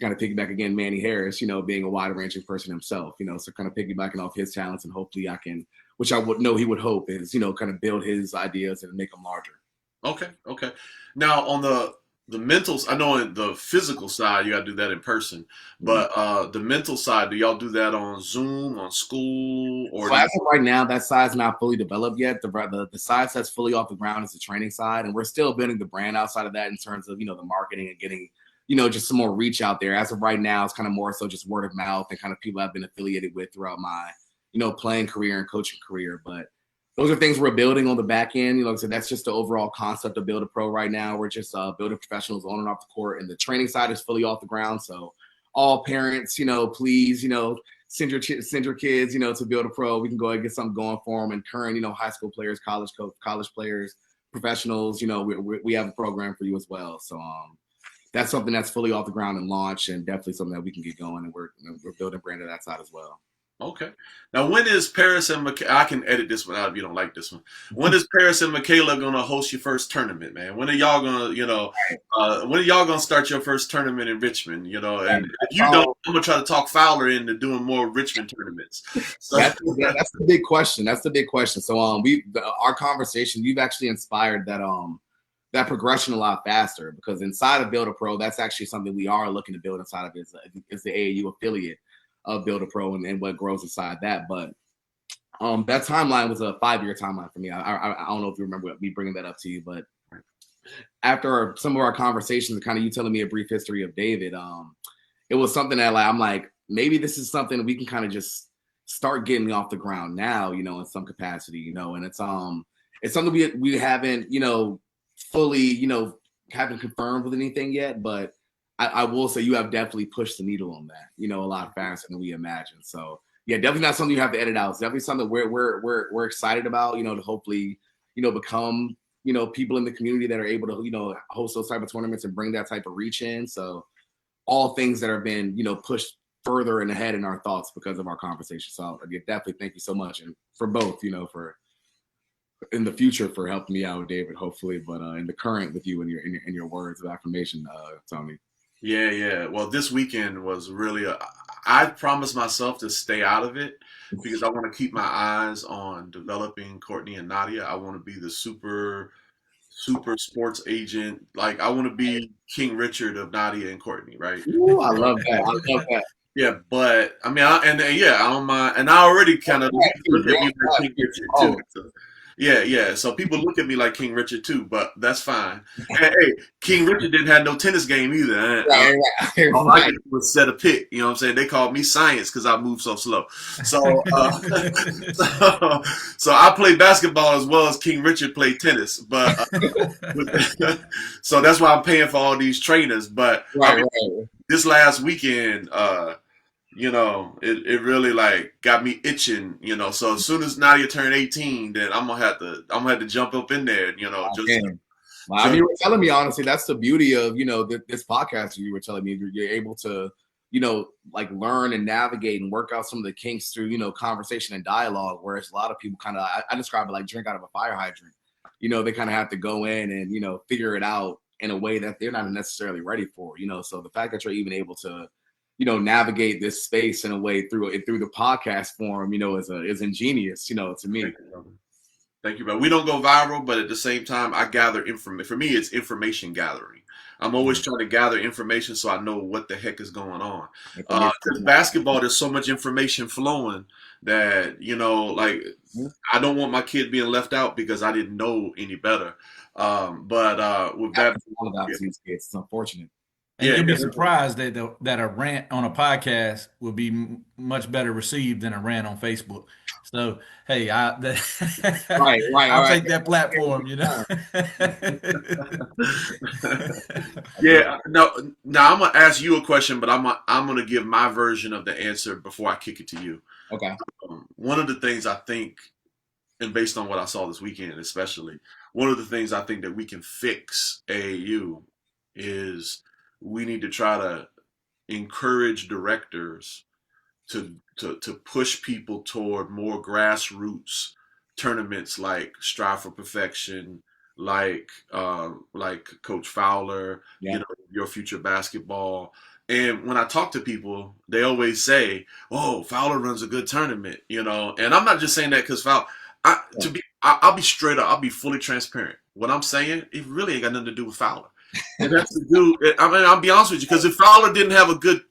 kind of piggyback again, Manny Harris, being a wide ranging person himself, so kind of piggybacking off his talents, and hopefully I can, which I would know he would hope is, kind of build his ideas and make them larger. Okay. Now on the mentals, I know in the physical side you got to do that in person, but the mental side, do y'all do that on Zoom, on school, or? So as of right now, that side's not fully developed yet. The side that's fully off the ground is the training side, and we're still building the brand outside of that in terms of the marketing and getting just some more reach out there. As of right now, it's kind of more so just word of mouth and kind of people I've been affiliated with throughout my playing career and coaching career. But those are things we're building on the back end. Like I said, that's just the overall concept of Build a Pro right now. We're just building professionals on and off the court, and the training side is fully off the ground. So all parents, please, send your kids, to Build a Pro. We can go ahead and get something going for them. And current, high school players, college players, professionals, we have a program for you as well. So that's something that's fully off the ground and launched, and definitely something that we can get going. And we're building brand on that side as well. Okay. Now, when is Paris and I can edit this one out if you don't like this one. When is Paris and Makayla going to host your first tournament, man? When are y'all going to, when are y'all going to start your first tournament in Richmond, and if you don't, I'm going to try to talk Fowler into doing more Richmond tournaments. So that's the big question. That's the big question. So our conversation, you've actually inspired that progression a lot faster, because inside of Build a Pro, that's actually something we are looking to build inside of is the AAU affiliate of Build a Pro and what grows inside that. But that timeline was a 5-year timeline for me. I don't know if you remember me bringing that up to you, but after some of our conversations and kind of you telling me a brief history of David, it was something that I'm like, maybe this is something we can kind of just start getting off the ground now, in some capacity, and it's something we haven't, fully, haven't confirmed with anything yet, but I will say you have definitely pushed the needle on that, a lot faster than we imagined. So yeah, definitely not something you have to edit out. It's definitely something we're excited about, to hopefully, become people in the community that are able to, host those type of tournaments and bring that type of reach in. So all things that have been, pushed further and ahead in our thoughts because of our conversation. So definitely thank you so much. And for both, for in the future for helping me out, David, hopefully, but in the current with you and your words of affirmation, Tony. Yeah. Well, this weekend was really I promised myself to stay out of it because I want to keep my eyes on developing Courtney and Nadia. I want to be the super sports agent. Like I want to be King Richard of Nadia and Courtney, right? Ooh, I love that. I love that. Yeah, but I mean, I don't mind, and I already kind of look at me like King Richard too. So, yeah. So people look at me like King Richard too, but that's fine. And, hey, King Richard didn't have no tennis game either. All I did was set a pick. You know what I'm saying? They called me science because I move so slow. So, so I play basketball as well as King Richard played tennis. But so that's why I'm paying for all these trainers. But this last weekend, it really like got me itching, So as soon as Nadia turned 18, then I'm gonna have to jump up in there, you were telling me honestly, that's the beauty of this podcast. You were telling me you're able to, like learn and navigate and work out some of the kinks through conversation and dialogue. Whereas a lot of people kind of, I describe it like drink out of a fire hydrant. They kind of have to go in and figure it out in a way that they're not necessarily ready for. So the fact that you're even able to navigate this space in a way through the podcast form, is ingenious, to me. Thank you, bro. We don't go viral, but at the same time, I gather information. For me, it's information gathering. I'm always trying to gather information so I know what the heck is going on. Because basketball, there's so much information flowing that, I don't want my kid being left out because I didn't know any better. But with that, it's unfortunate. And you'll be surprised that a rant on a podcast will be much better received than a rant on Facebook. So, hey, I'll take that platform, Yeah. No. Now I'm gonna ask you a question, but I'm gonna give my version of the answer before I kick it to you. Okay. One of the things I think, and based on what I saw this weekend, especially, one of the things I think that we can fix AAU is we need to try to encourage directors to push people toward more grassroots tournaments like Strive for Perfection, like Coach Fowler, Your Future Basketball. And when I talk to people, they always say, "Oh, Fowler runs a good tournament," And I'm not just saying that because Fowler. I'll be straight up. I'll be fully transparent. What I'm saying, it really ain't got nothing to do with Fowler. It has to do. I'll be honest with you, because if Fowler didn't have a good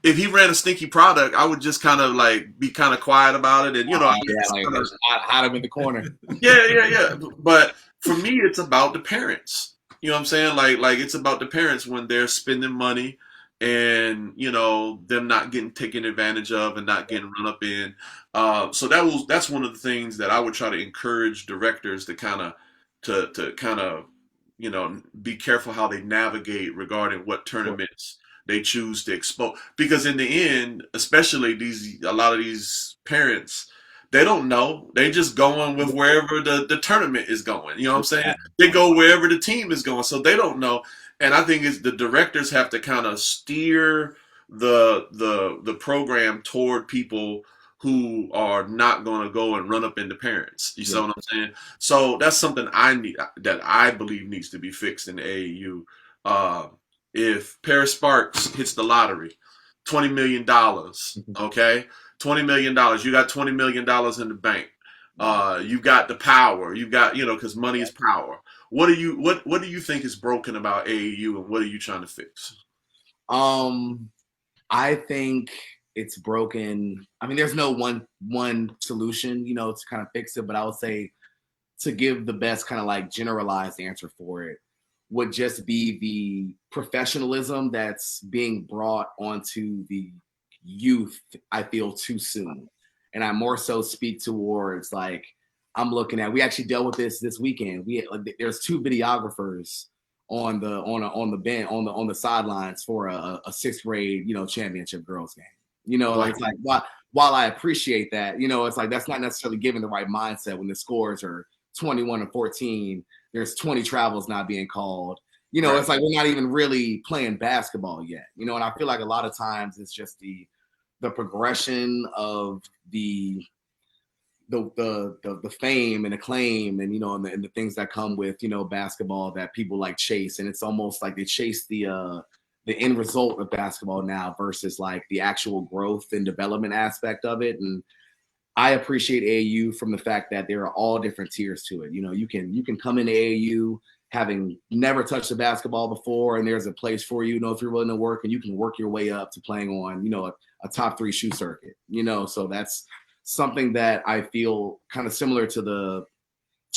if he ran a stinky product, I would just kind of be kind of quiet about it, and hide him in the corner. Yeah. But for me, it's about the parents. You know what I'm saying? Like it's about the parents when they're spending money, and them not getting taken advantage of and not getting run up in. So that's one of the things that I would try to encourage directors to kind of be careful how they navigate regarding what tournaments they choose to expose. Because in the end, especially a lot of these parents, they don't know. They just going with wherever the tournament is going. You know what I'm saying? They go wherever the team is going, so they don't know. And I think the directors have to kind of steer the program toward people who are not going to go and run up into parents. You see what I'm saying? So that's something that I believe needs to be fixed in the AAU. If Paris Sparks hits the lottery, $20 million, okay? $20 million. You got $20 million in the bank. You got the power. You got, because money is power. What do you think is broken about AAU, and what are you trying to fix? I think it's broken. I mean, there's no one solution, to kind of fix it, but I would say to give the best kind of generalized answer for it would just be the professionalism that's being brought onto the youth, I feel, too soon. And I more so speak towards I'm looking at, we actually dealt with this weekend. There's two videographers on the bench, on the sidelines for a sixth grade, championship girls game. It's while I appreciate that, it's that's not necessarily given the right mindset when the scores are 21 and 14, there's 20 travels not being called. Right. It's like we're not even really playing basketball yet. And I feel like a lot of times it's just the progression of the fame and acclaim and and the things that come with basketball that people like chase, and it's almost like they chase the end result of basketball now versus like the actual growth and development aspect of it. And I appreciate AAU from the fact that there are all different tiers to it. You can come into AAU having never touched a basketball before, and there's a place for you, if you're willing to work, and you can work your way up to playing on, a top 3 shoe circuit, so that's something that I feel kind of similar to the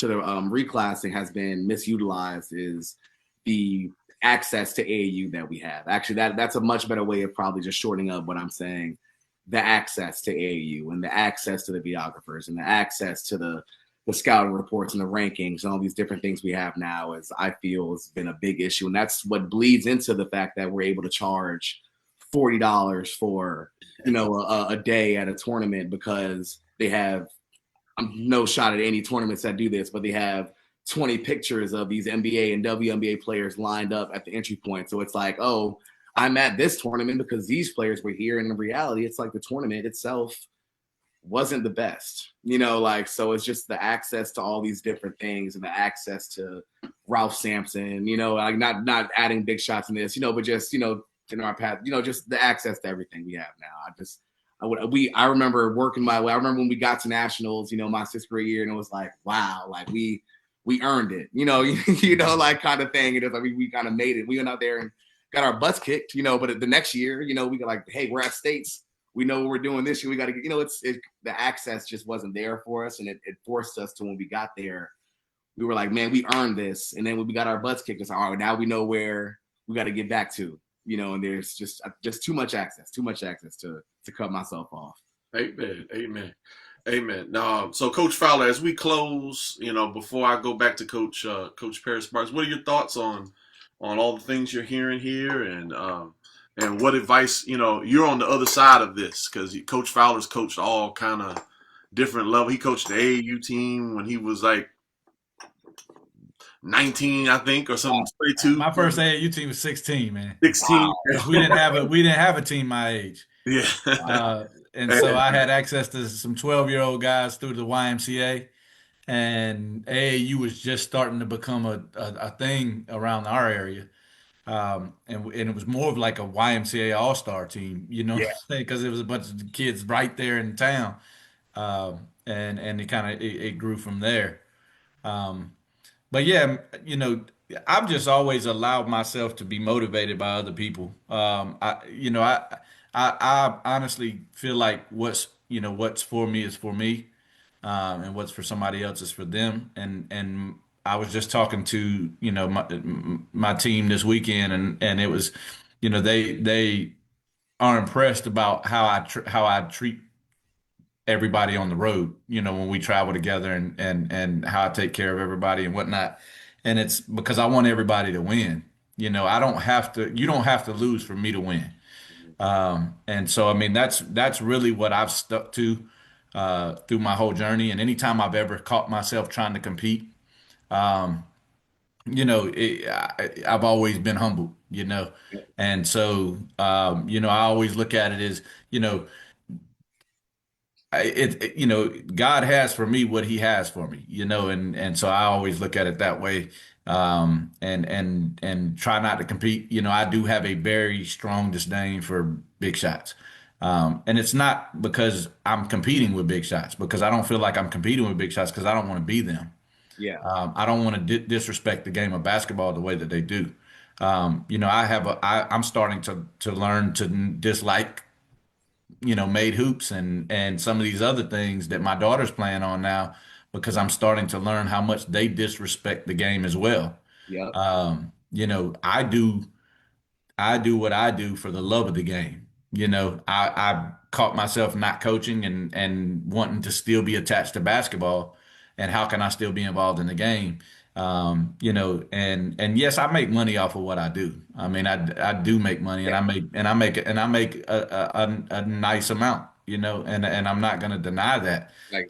reclassing has been misutilized, is the access to AAU that we have. Actually, that's a much better way of probably just shortening up what I'm saying. The access to AAU and the access to the videographers and the access to the scouting reports and the rankings and all these different things we have now, as I feel has been a big issue. And that's what bleeds into the fact that we're able to charge $40 for, a day at a tournament, because they have no shot at any tournaments that do this, but they have 20 pictures of these NBA and WNBA players lined up at the entry point. So it's like, oh, I'm at this tournament because these players were here. And in reality, it's like the tournament itself wasn't the best, so it's just the access to all these different things and the access to Ralph Sampson, like not adding big shots in this, but just, in our path, just the access to everything we have now. I remember working my way. I remember when we got to nationals, my 6th grade year, and it was like, wow, like we earned it, like kind of thing. And it's like, we kind of made it. We went out there and got our butts kicked, but the next year, we got like, hey, we're at states. We know what we're doing this year. We got to get, the access just wasn't there for us. And it forced us to, when we got there, we were like, man, we earned this. And then when we got our butts kicked, it's like, all right, now we know where we got to get back to, and there's just too much access to cut myself off. Amen. So Coach Fowler, as we close, before I go back to Coach Paris Sparks, what are your thoughts on all the things you're hearing here, and what advice, you're on the other side of this, because Coach Fowler's coached all kind of different levels. He coached the AAU team when he was like 19, I think, or something. 22. My first AAU team was 16, man. 16. Wow. We didn't have a team my age. Yeah. And so I had access to some 12-year-old guys through the YMCA, and AAU was just starting to become a thing around our area. And it was more of like a YMCA all-star team, because it was a bunch of kids right there in town. And it grew from there. But yeah, I've just always allowed myself to be motivated by other people. I honestly feel like what's for me is for me, and what's for somebody else is for them. And I was just talking to my team this weekend, and it was, they are impressed about how I treat everybody on the road, when we travel together, and how I take care of everybody and whatnot. And it's because I want everybody to win. You don't have to lose for me to win. And so, I mean, that's really what I've stuck to through my whole journey. And anytime I've ever caught myself trying to compete, I've always been humble, and so, I always look at it as, God has for me what he has for me, and so I always look at it that way, and try not to compete. I do have a very strong disdain for big shots. And it's not because I'm competing with big shots, because I don't feel like I'm competing with big shots, because I don't want to be them. Yeah. I don't want to disrespect the game of basketball the way that they do. I'm starting to learn to dislike, made hoops and some of these other things that my daughter's playing on now, because I'm starting to learn how much they disrespect the game as well. Yeah. I do what I do for the love of the game. I caught myself not coaching and wanting to still be attached to basketball, and how can I still be involved in the game? And yes, I make money off of what I do. I mean, I do make money, and I make a nice amount, and I'm not going to deny that. Like,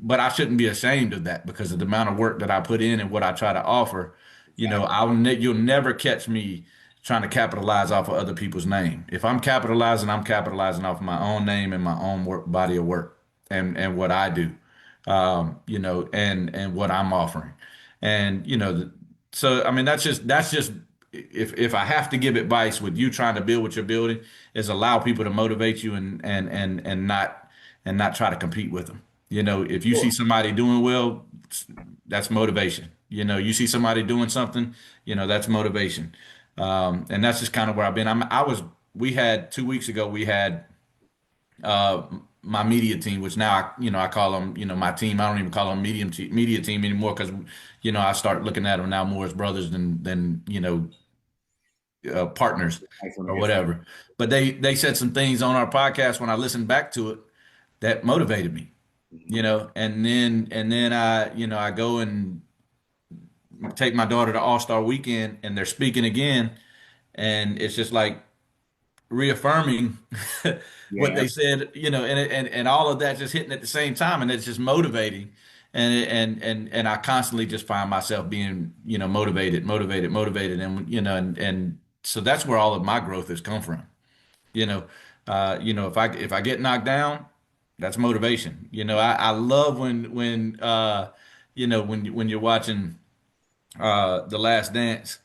but I shouldn't be ashamed of that because of the amount of work that I put in and what I try to offer. You'll never catch me trying to capitalize off of other people's name. If I'm capitalizing off my own name and my own work, body of work and what I do, and what I'm offering. And, so I mean, that's just if I have to give advice with you trying to build what you're building, is allow people to motivate you and not try to compete with them. If you see somebody doing well, that's motivation. You see somebody doing something, that's motivation. And that's just kind of where I've been. We had 2 weeks ago, we had uh, my media team, which now I call them, my team. I don't even call them media team anymore because, I start looking at them now more as brothers than partners or whatever. But they said some things on our podcast when I listened back to it that motivated me, and then I go and take my daughter to All-Star Weekend and they're speaking again, and it's just like reaffirming what Yeah, they said, and all of that just hitting at the same time, and it's just motivating, and I constantly just find myself being, motivated, and so that's where all of my growth has come from, you know, if I get knocked down, that's motivation. I love when you're watching The Last Dance,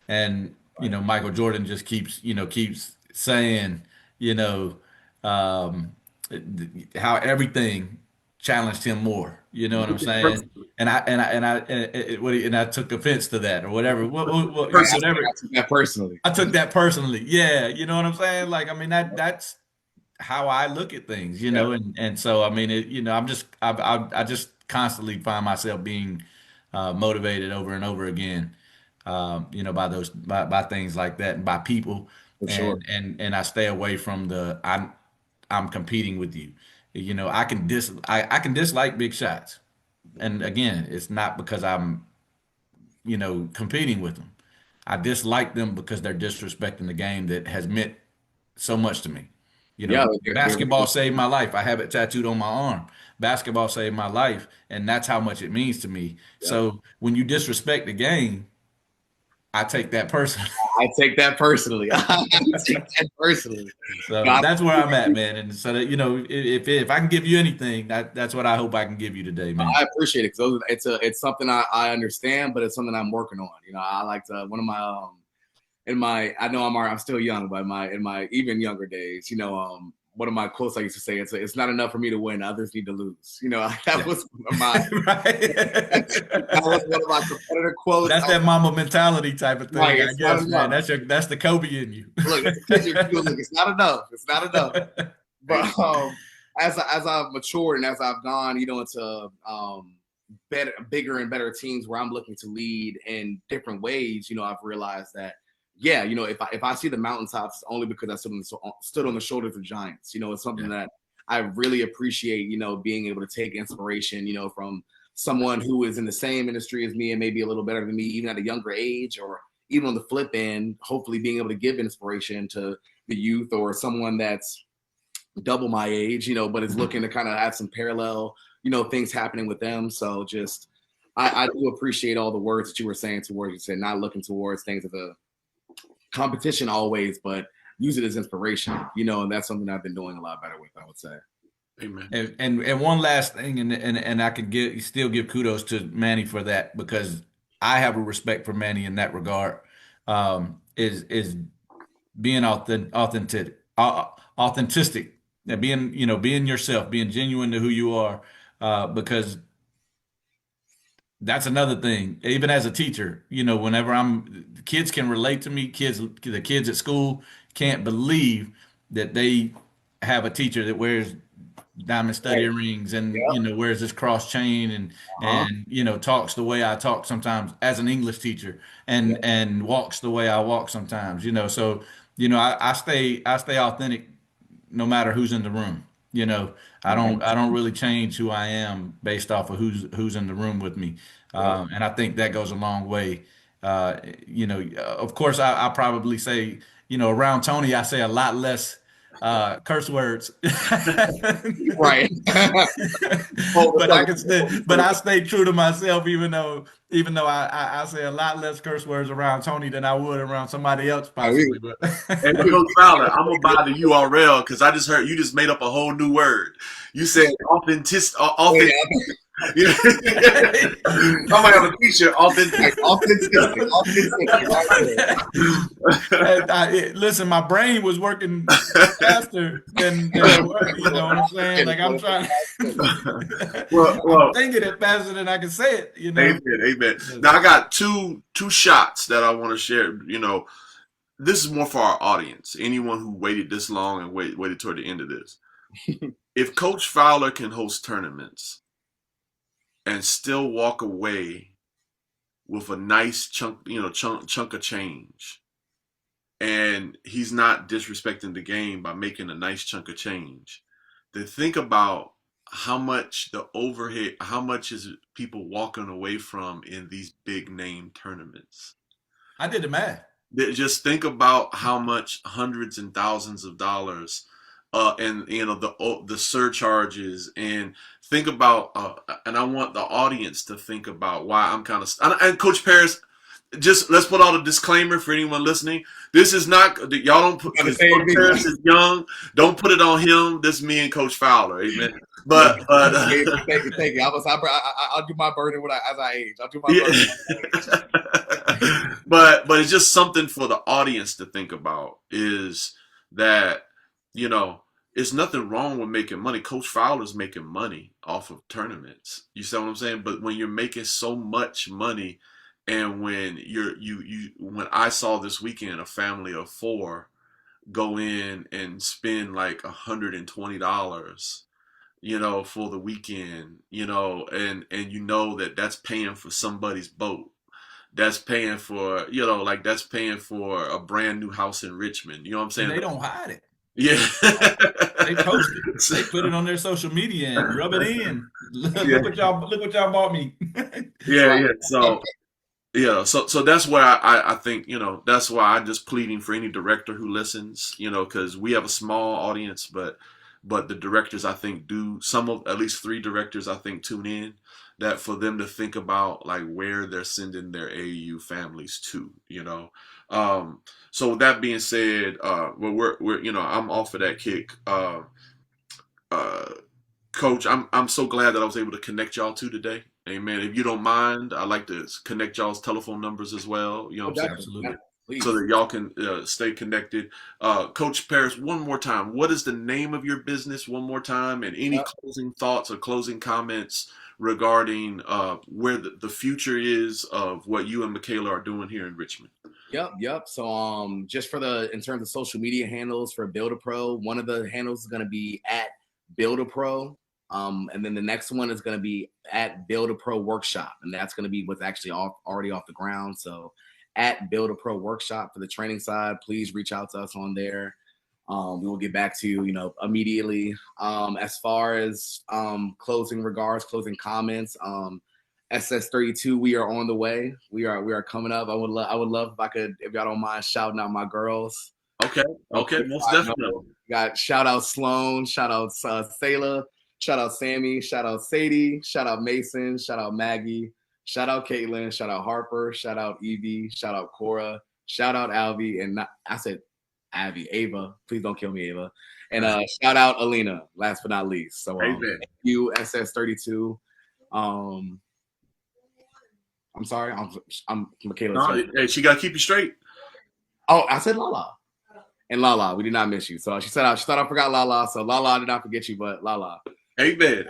and Michael Jordan just keeps saying, you know um, how everything challenged him more. You know what I'm saying? And I took offense to that or whatever. personally, Whatever. I took that personally. I took that personally. Yeah, you know what I'm saying? Like, I mean, that's how I look at things, Yeah, and so I mean, I just constantly find myself being motivated over and over again, by by things like that and by people, for sure. and I stay away from I'm competing with you. I can dislike big shots, and again, it's not because I'm competing with them. I dislike them because they're disrespecting the game that has meant so much to me. Yeah, they're Basketball saved my life. I have it tattooed on my arm. Basketball saved my life, and that's how much it means to me. yeah. So when you disrespect the game, I take that personally. I take that personally. I take that personally. So God, that's where I'm at, man. And so that if I can give you anything, that's what I hope I can give you today, man. I appreciate it because it's something I understand, but it's something I'm working on. I like to one of my in my I know I'm still young, but in my even younger days, one of my quotes I used to say, it's not enough for me to win, others need to lose. That was my Right. that was one of my competitor quotes. That's that mama mentality type of thing, Right, I it's not guess, man. enough. That's the Kobe in you. Look, it's not enough. It's not enough. But as I've matured and as I've gone, into bigger and better teams where I'm looking to lead in different ways, I've realized that, yeah, if I see the mountaintops, it's only because I stood on the shoulders of giants. It's something that I really appreciate. Being able to take inspiration, from someone who is in the same industry as me and maybe a little better than me, even at a younger age, or even on the flip end, hopefully being able to give inspiration to the youth or someone that's double my age, but is looking to kind of have some parallel, things happening with them. So just, I do appreciate all the words that you were saying towards, you said, not looking towards things as a competition always, but use it as inspiration, and that's something I've been doing a lot better with, I would say. Amen. And one last thing, and I could still give kudos to Manny for that because I have a respect for Manny in that regard. Is being authentic, and being yourself, being genuine to who you are, because that's another thing. Even as a teacher, whenever kids can relate to me. The kids at school can't believe that they have a teacher that wears diamond study Right. rings and Yep. wears this cross chain and Uh-huh. talks the way I talk sometimes as an English teacher Yep. and walks the way I walk sometimes. So I stay authentic no matter who's in the room. I don't really change who I am based off of who's in the room with me, Yep. and I think that goes a long way. Of course, I probably say, around Tony, I say a lot less curse words. Right. But I stay true to myself, even though I say a lot less curse words around Tony than I would around somebody else possibly. But Hey, but Coach Fowler, I'm gonna buy the URL because I just heard you just made up a whole new word. You said authentic. Yeah. I might have a t-shirt. Authentic. Listen, my brain was working faster than it worked, you know what I'm saying? Like I'm trying. I'm thinking it faster than I can say it. You know. Amen. Now I got two shots that I want to share. You know, this is more for our audience. Anyone who waited this long and waited toward the end of this. If Coach Fowler can host tournaments and still walk away with a nice chunk of change, and he's not disrespecting the game by making a nice chunk of change, then think about how much the overhead, how much is people walking away from in these big name tournaments. I did the math. Just think about how much hundreds and thousands of dollars, and the surcharges, and think about, and I want the audience to think about why I'm kind of, and Coach Paris, just let's put out a disclaimer for anyone listening. This is not, y'all don't put, Coach Paris is young, don't put it on him. This is me and Coach Fowler, amen. But thank you. I'll do my burden as I age. I'll do my burden. But it's just something for the audience to think about, is that, you know, there's nothing wrong with making money. Coach Fowler's making money off of tournaments. You see what I'm saying? But when you're making so much money, and when when I saw this weekend a family of 4 go in and spend like $120, you know, for the weekend, you know, and you know that's paying for somebody's boat. That's paying for, you know, like that's paying for a brand new house in Richmond. You know what I'm saying? And they don't hide it. Yeah. They post it. They put it on their social media and rub it in. Look what y'all bought me. Yeah. So yeah, so that's where I think, you know, that's why I'm just pleading for any director who listens, you know, because we have a small audience, but the directors, I think, at least 3 directors, I think, tune in, that for them to think about like where they're sending their AAU families to, you know. So with that being said, we're you know, I'm off of that kick. Coach, I'm so glad that I was able to connect y'all two today. Amen. If you don't mind, I'd like to connect y'all's telephone numbers as well. You know what I'm saying? Absolutely. So that y'all can stay connected. Coach Paris, one more time, what is the name of your business one more time, and any closing thoughts or closing comments regarding where the future is of what you and Makayla are doing here in Richmond? Yep. So just in terms of social media handles for Build a Pro, one of the handles is going to be at Build a Pro. And then the next one is going to be at Build a Pro Workshop, and that's going to be what's actually already off the ground. So at Build a Pro Workshop for the training side, please reach out to us on there. We will get back to you, immediately. As far as closing comments, SS32, we are on the way. We are coming up. I would love if y'all don't mind shouting out my girls. Okay, most definitely. Got shout out Sloan, shout out Sayla, shout out Sammy, shout out Sadie, shout out Mason, shout out Maggie, shout out Caitlin, shout out Harper, shout out Evie, shout out Cora, shout out Alvi, and Ava. Please don't kill me, Ava. And shout out Alina, last but not least. So thank you, SS32. I'm sorry, I'm Makayla. No, hey, she gotta keep you straight. Oh, I said Lala. And Lala, we did not miss you. So she thought I forgot Lala. So Lala, did not forget you, but Lala. Amen.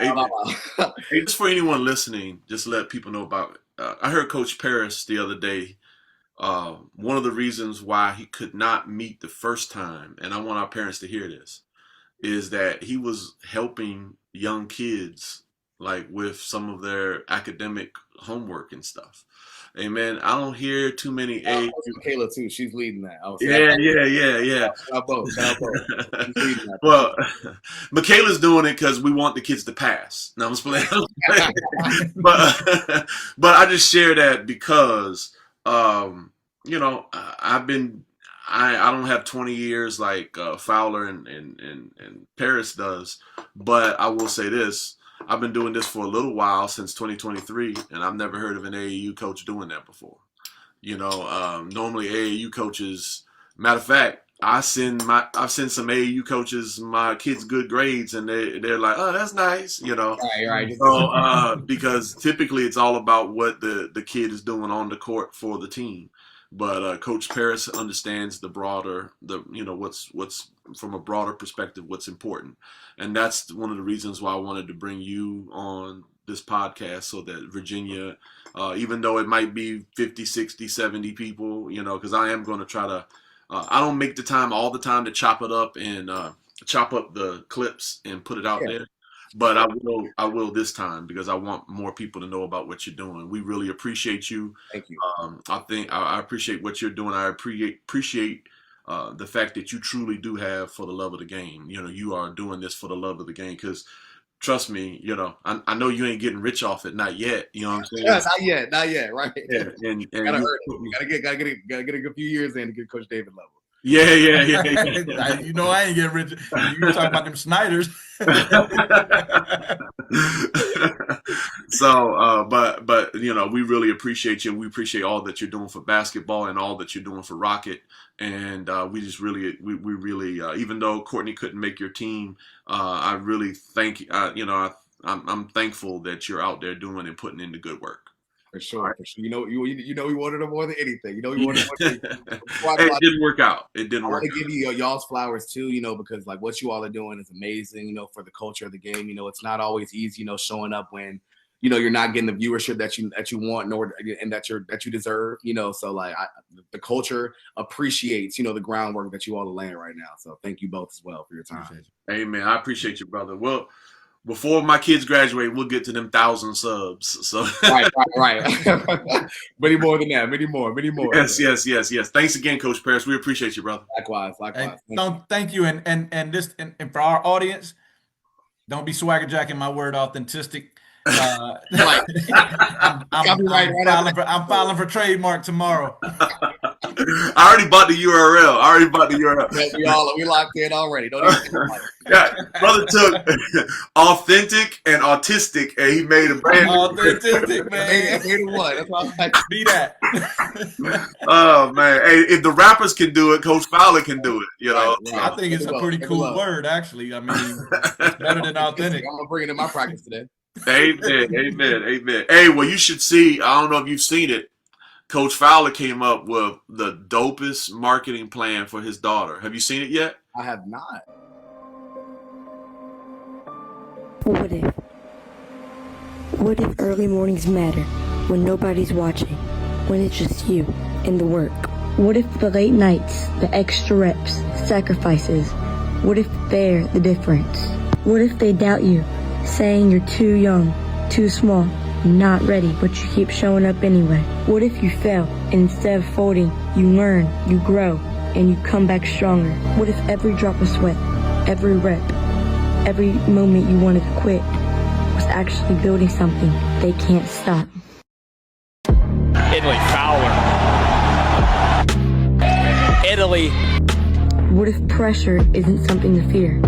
Hey, just for anyone listening, just let people know about it. I heard Coach Paris the other day. One of the reasons why he could not meet the first time, and I want our parents to hear this, is that he was helping young kids like with some of their academic homework and stuff. Amen. I don't hear too many A's. Makayla too. She's leading that. Yeah. Shout out both. Well, Makayla's doing it because we want the kids to pass. No, I'm just playing. but I just share that because I've been I don't have 20 years like Fowler and Paris does, but I will say this. I've been doing this for a little while, since 2023, and I've never heard of an AAU coach doing that before. Normally AAU coaches, matter of fact, I've sent some AAU coaches my kids' good grades, and they're like, oh, that's nice, Right. So because typically it's all about what the kid is doing on the court for the team. But Coach Paris understands what's from a broader perspective, what's important. And that's one of the reasons why I wanted to bring you on this podcast, so that Virginia, even though it might be 50, 60, 70 people, because I am going to try to, I don't make the time all the time to chop it up and chop up the clips and put it out there. But I will this time, because I want more people to know about what you're doing. We really appreciate you. Thank you. I think I appreciate what you're doing. I appreciate the fact that you truly do have for the love of the game. You are doing this for the love of the game, because trust me, I know you ain't getting rich off it, not yet. You know what I'm saying? Yeah, not yet, right? Yeah, and gotta earn it. Gotta get a good few years in to get Coach David level. Yeah. I ain't getting rich. You talking about them Snyders. So, but we really appreciate you. We appreciate all that you're doing for basketball and all that you're doing for Rocket. And we just really, we really, even though Courtney couldn't make your team, I really thank you. I'm thankful that you're out there doing and putting in the good work. For sure. You know, we wanted him more than anything. We wanted more than anything. It didn't work out. It didn't work out. I want to give you y'all's flowers too, because like what you all are doing is amazing, for the culture of the game. It's not always easy, showing up when, you're not getting the viewership that you want, and that you deserve, So like the culture appreciates, the groundwork that you all are laying right now. So thank you both as well for your time. Amen. I appreciate you, brother. Well, before my kids graduate, we'll get to them 1,000 subs. So right. Many more than that. Many more. Yes. Thanks again, Coach Paris. We appreciate you, brother. Likewise. Thank you. And this and for our audience, don't be swagger jacking my word authentic. I'm filing for trademark tomorrow. I already bought the URL. We locked in already. Don't even yeah, brother took authentic and autistic, and he made a brand new. Authentic, man. Made one. That's all I be that. Oh man, hey, if the rappers can do it, Coach Fowler can do it. Right. I think it's a pretty cool word, actually. I mean, it's better than authentic. I'm gonna bring it in my practice today. Amen. Hey, well, you should see. I don't know if you've seen it. Coach Fowler came up with the dopest marketing plan for his daughter. Have you seen it yet? I have not. What if early mornings matter when nobody's watching, when it's just you and the work? What if the late nights, the extra reps, sacrifices, what if they're the difference? What if they doubt you, saying you're too young, too small, not ready, but you keep showing up anyway? What if you fail, and instead of folding, you learn, you grow, and you come back stronger? What if every drop of sweat, every rep, every moment you wanted to quit was actually building something they can't stop? Italy, Fowler. Italy. What if pressure isn't something to fear?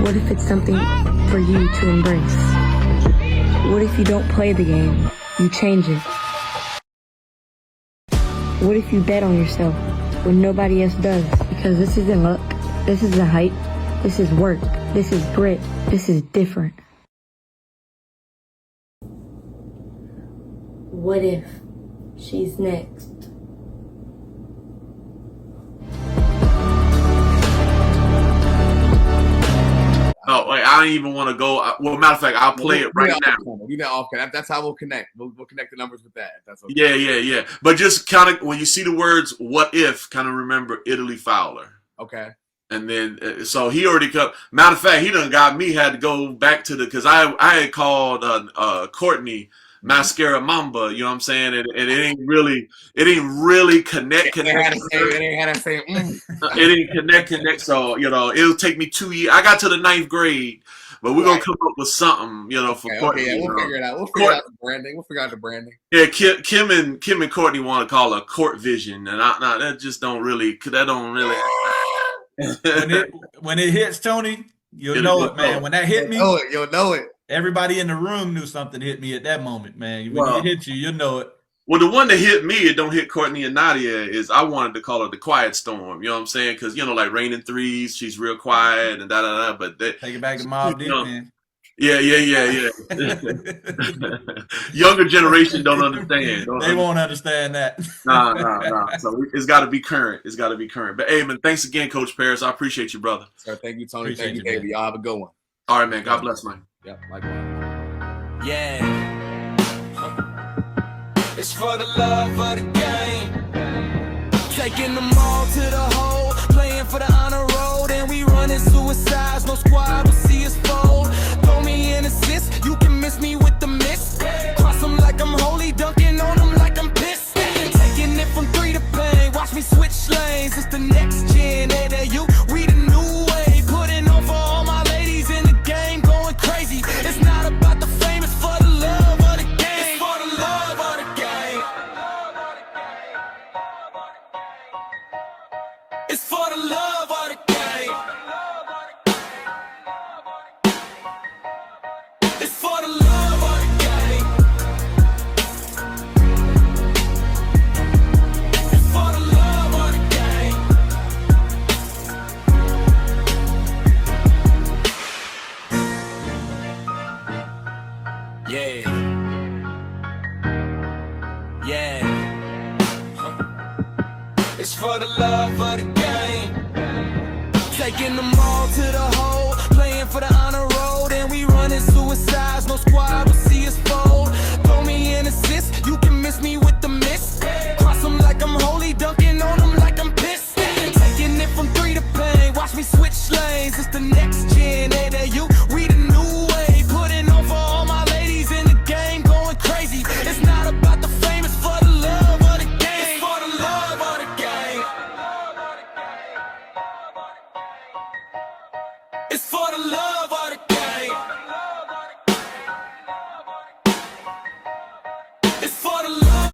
What if it's something for you to embrace? What if you don't play the game, you change it? What if you bet on yourself when nobody else does? Because this isn't luck, this isn't hype, this is work, this is grit, this is different. What if she's next? Oh, wait, I don't even want to go. Well, matter of fact, I'll play it right now. You know, okay, that's how we'll connect. We'll connect the numbers with that. If that's okay. Yeah. But just kind of when you see the words "what if," kind of remember Italy Fowler. Okay. And then, so he already cut. Matter of fact, he done got me had to go back to because I had called Courtney mascara mamba, you know what I'm saying? And it ain't really connect. It ain't had that same. It didn't connect. So, you know, it'll take me 2 years. I got to the 9th grade, but we're gonna come up with something, you know, for Courtney. Okay, we'll figure it out. We'll figure out the branding. Yeah, Kim and Courtney want to call it Court Vision, and that just don't really. When it hits Tony, you'll know it, man. When that hit me, you'll know it. Everybody in the room knew something hit me at that moment, man. When it hit you, you'll know it. Well, the one that hit me, it don't hit Courtney and Nadia, is I wanted to call her the Quiet Storm. You know what I'm saying? Because, you know, like Rain in Threes, she's real quiet and da-da-da. But take it back to Mob Deep, man. Yeah. Younger generation don't understand. They won't understand that. Nah. So it's got to be current. But, hey, man, thanks again, Coach Paris. I appreciate you, brother. Sir, thank you, Tony. Thank you, David. Y'all have a good one. All right, man. God bless, man. Yep, likewise. Yeah. It's for the love of the game. Taking them all to the hole. Playing for the honor road. And we running suicides. No squad will see us fold. Throw me an assist. You can miss me with the miss. Cross them like I'm holy. Dunking on them like I'm pissed. Taking it from 3 to pain. Watch me switch lanes. It's the next gen. You, we the new way. Putting on for all my ladies in the game. Going crazy. It's not about the fame. It's for the love of the game. It's for the love of the game. It's for the love of the game. It's for the love of the game. It's for the love of the game. Yeah. It's for the love of the game. Taking them all to the hole. Playing for the honor road. And we running suicides. No squad will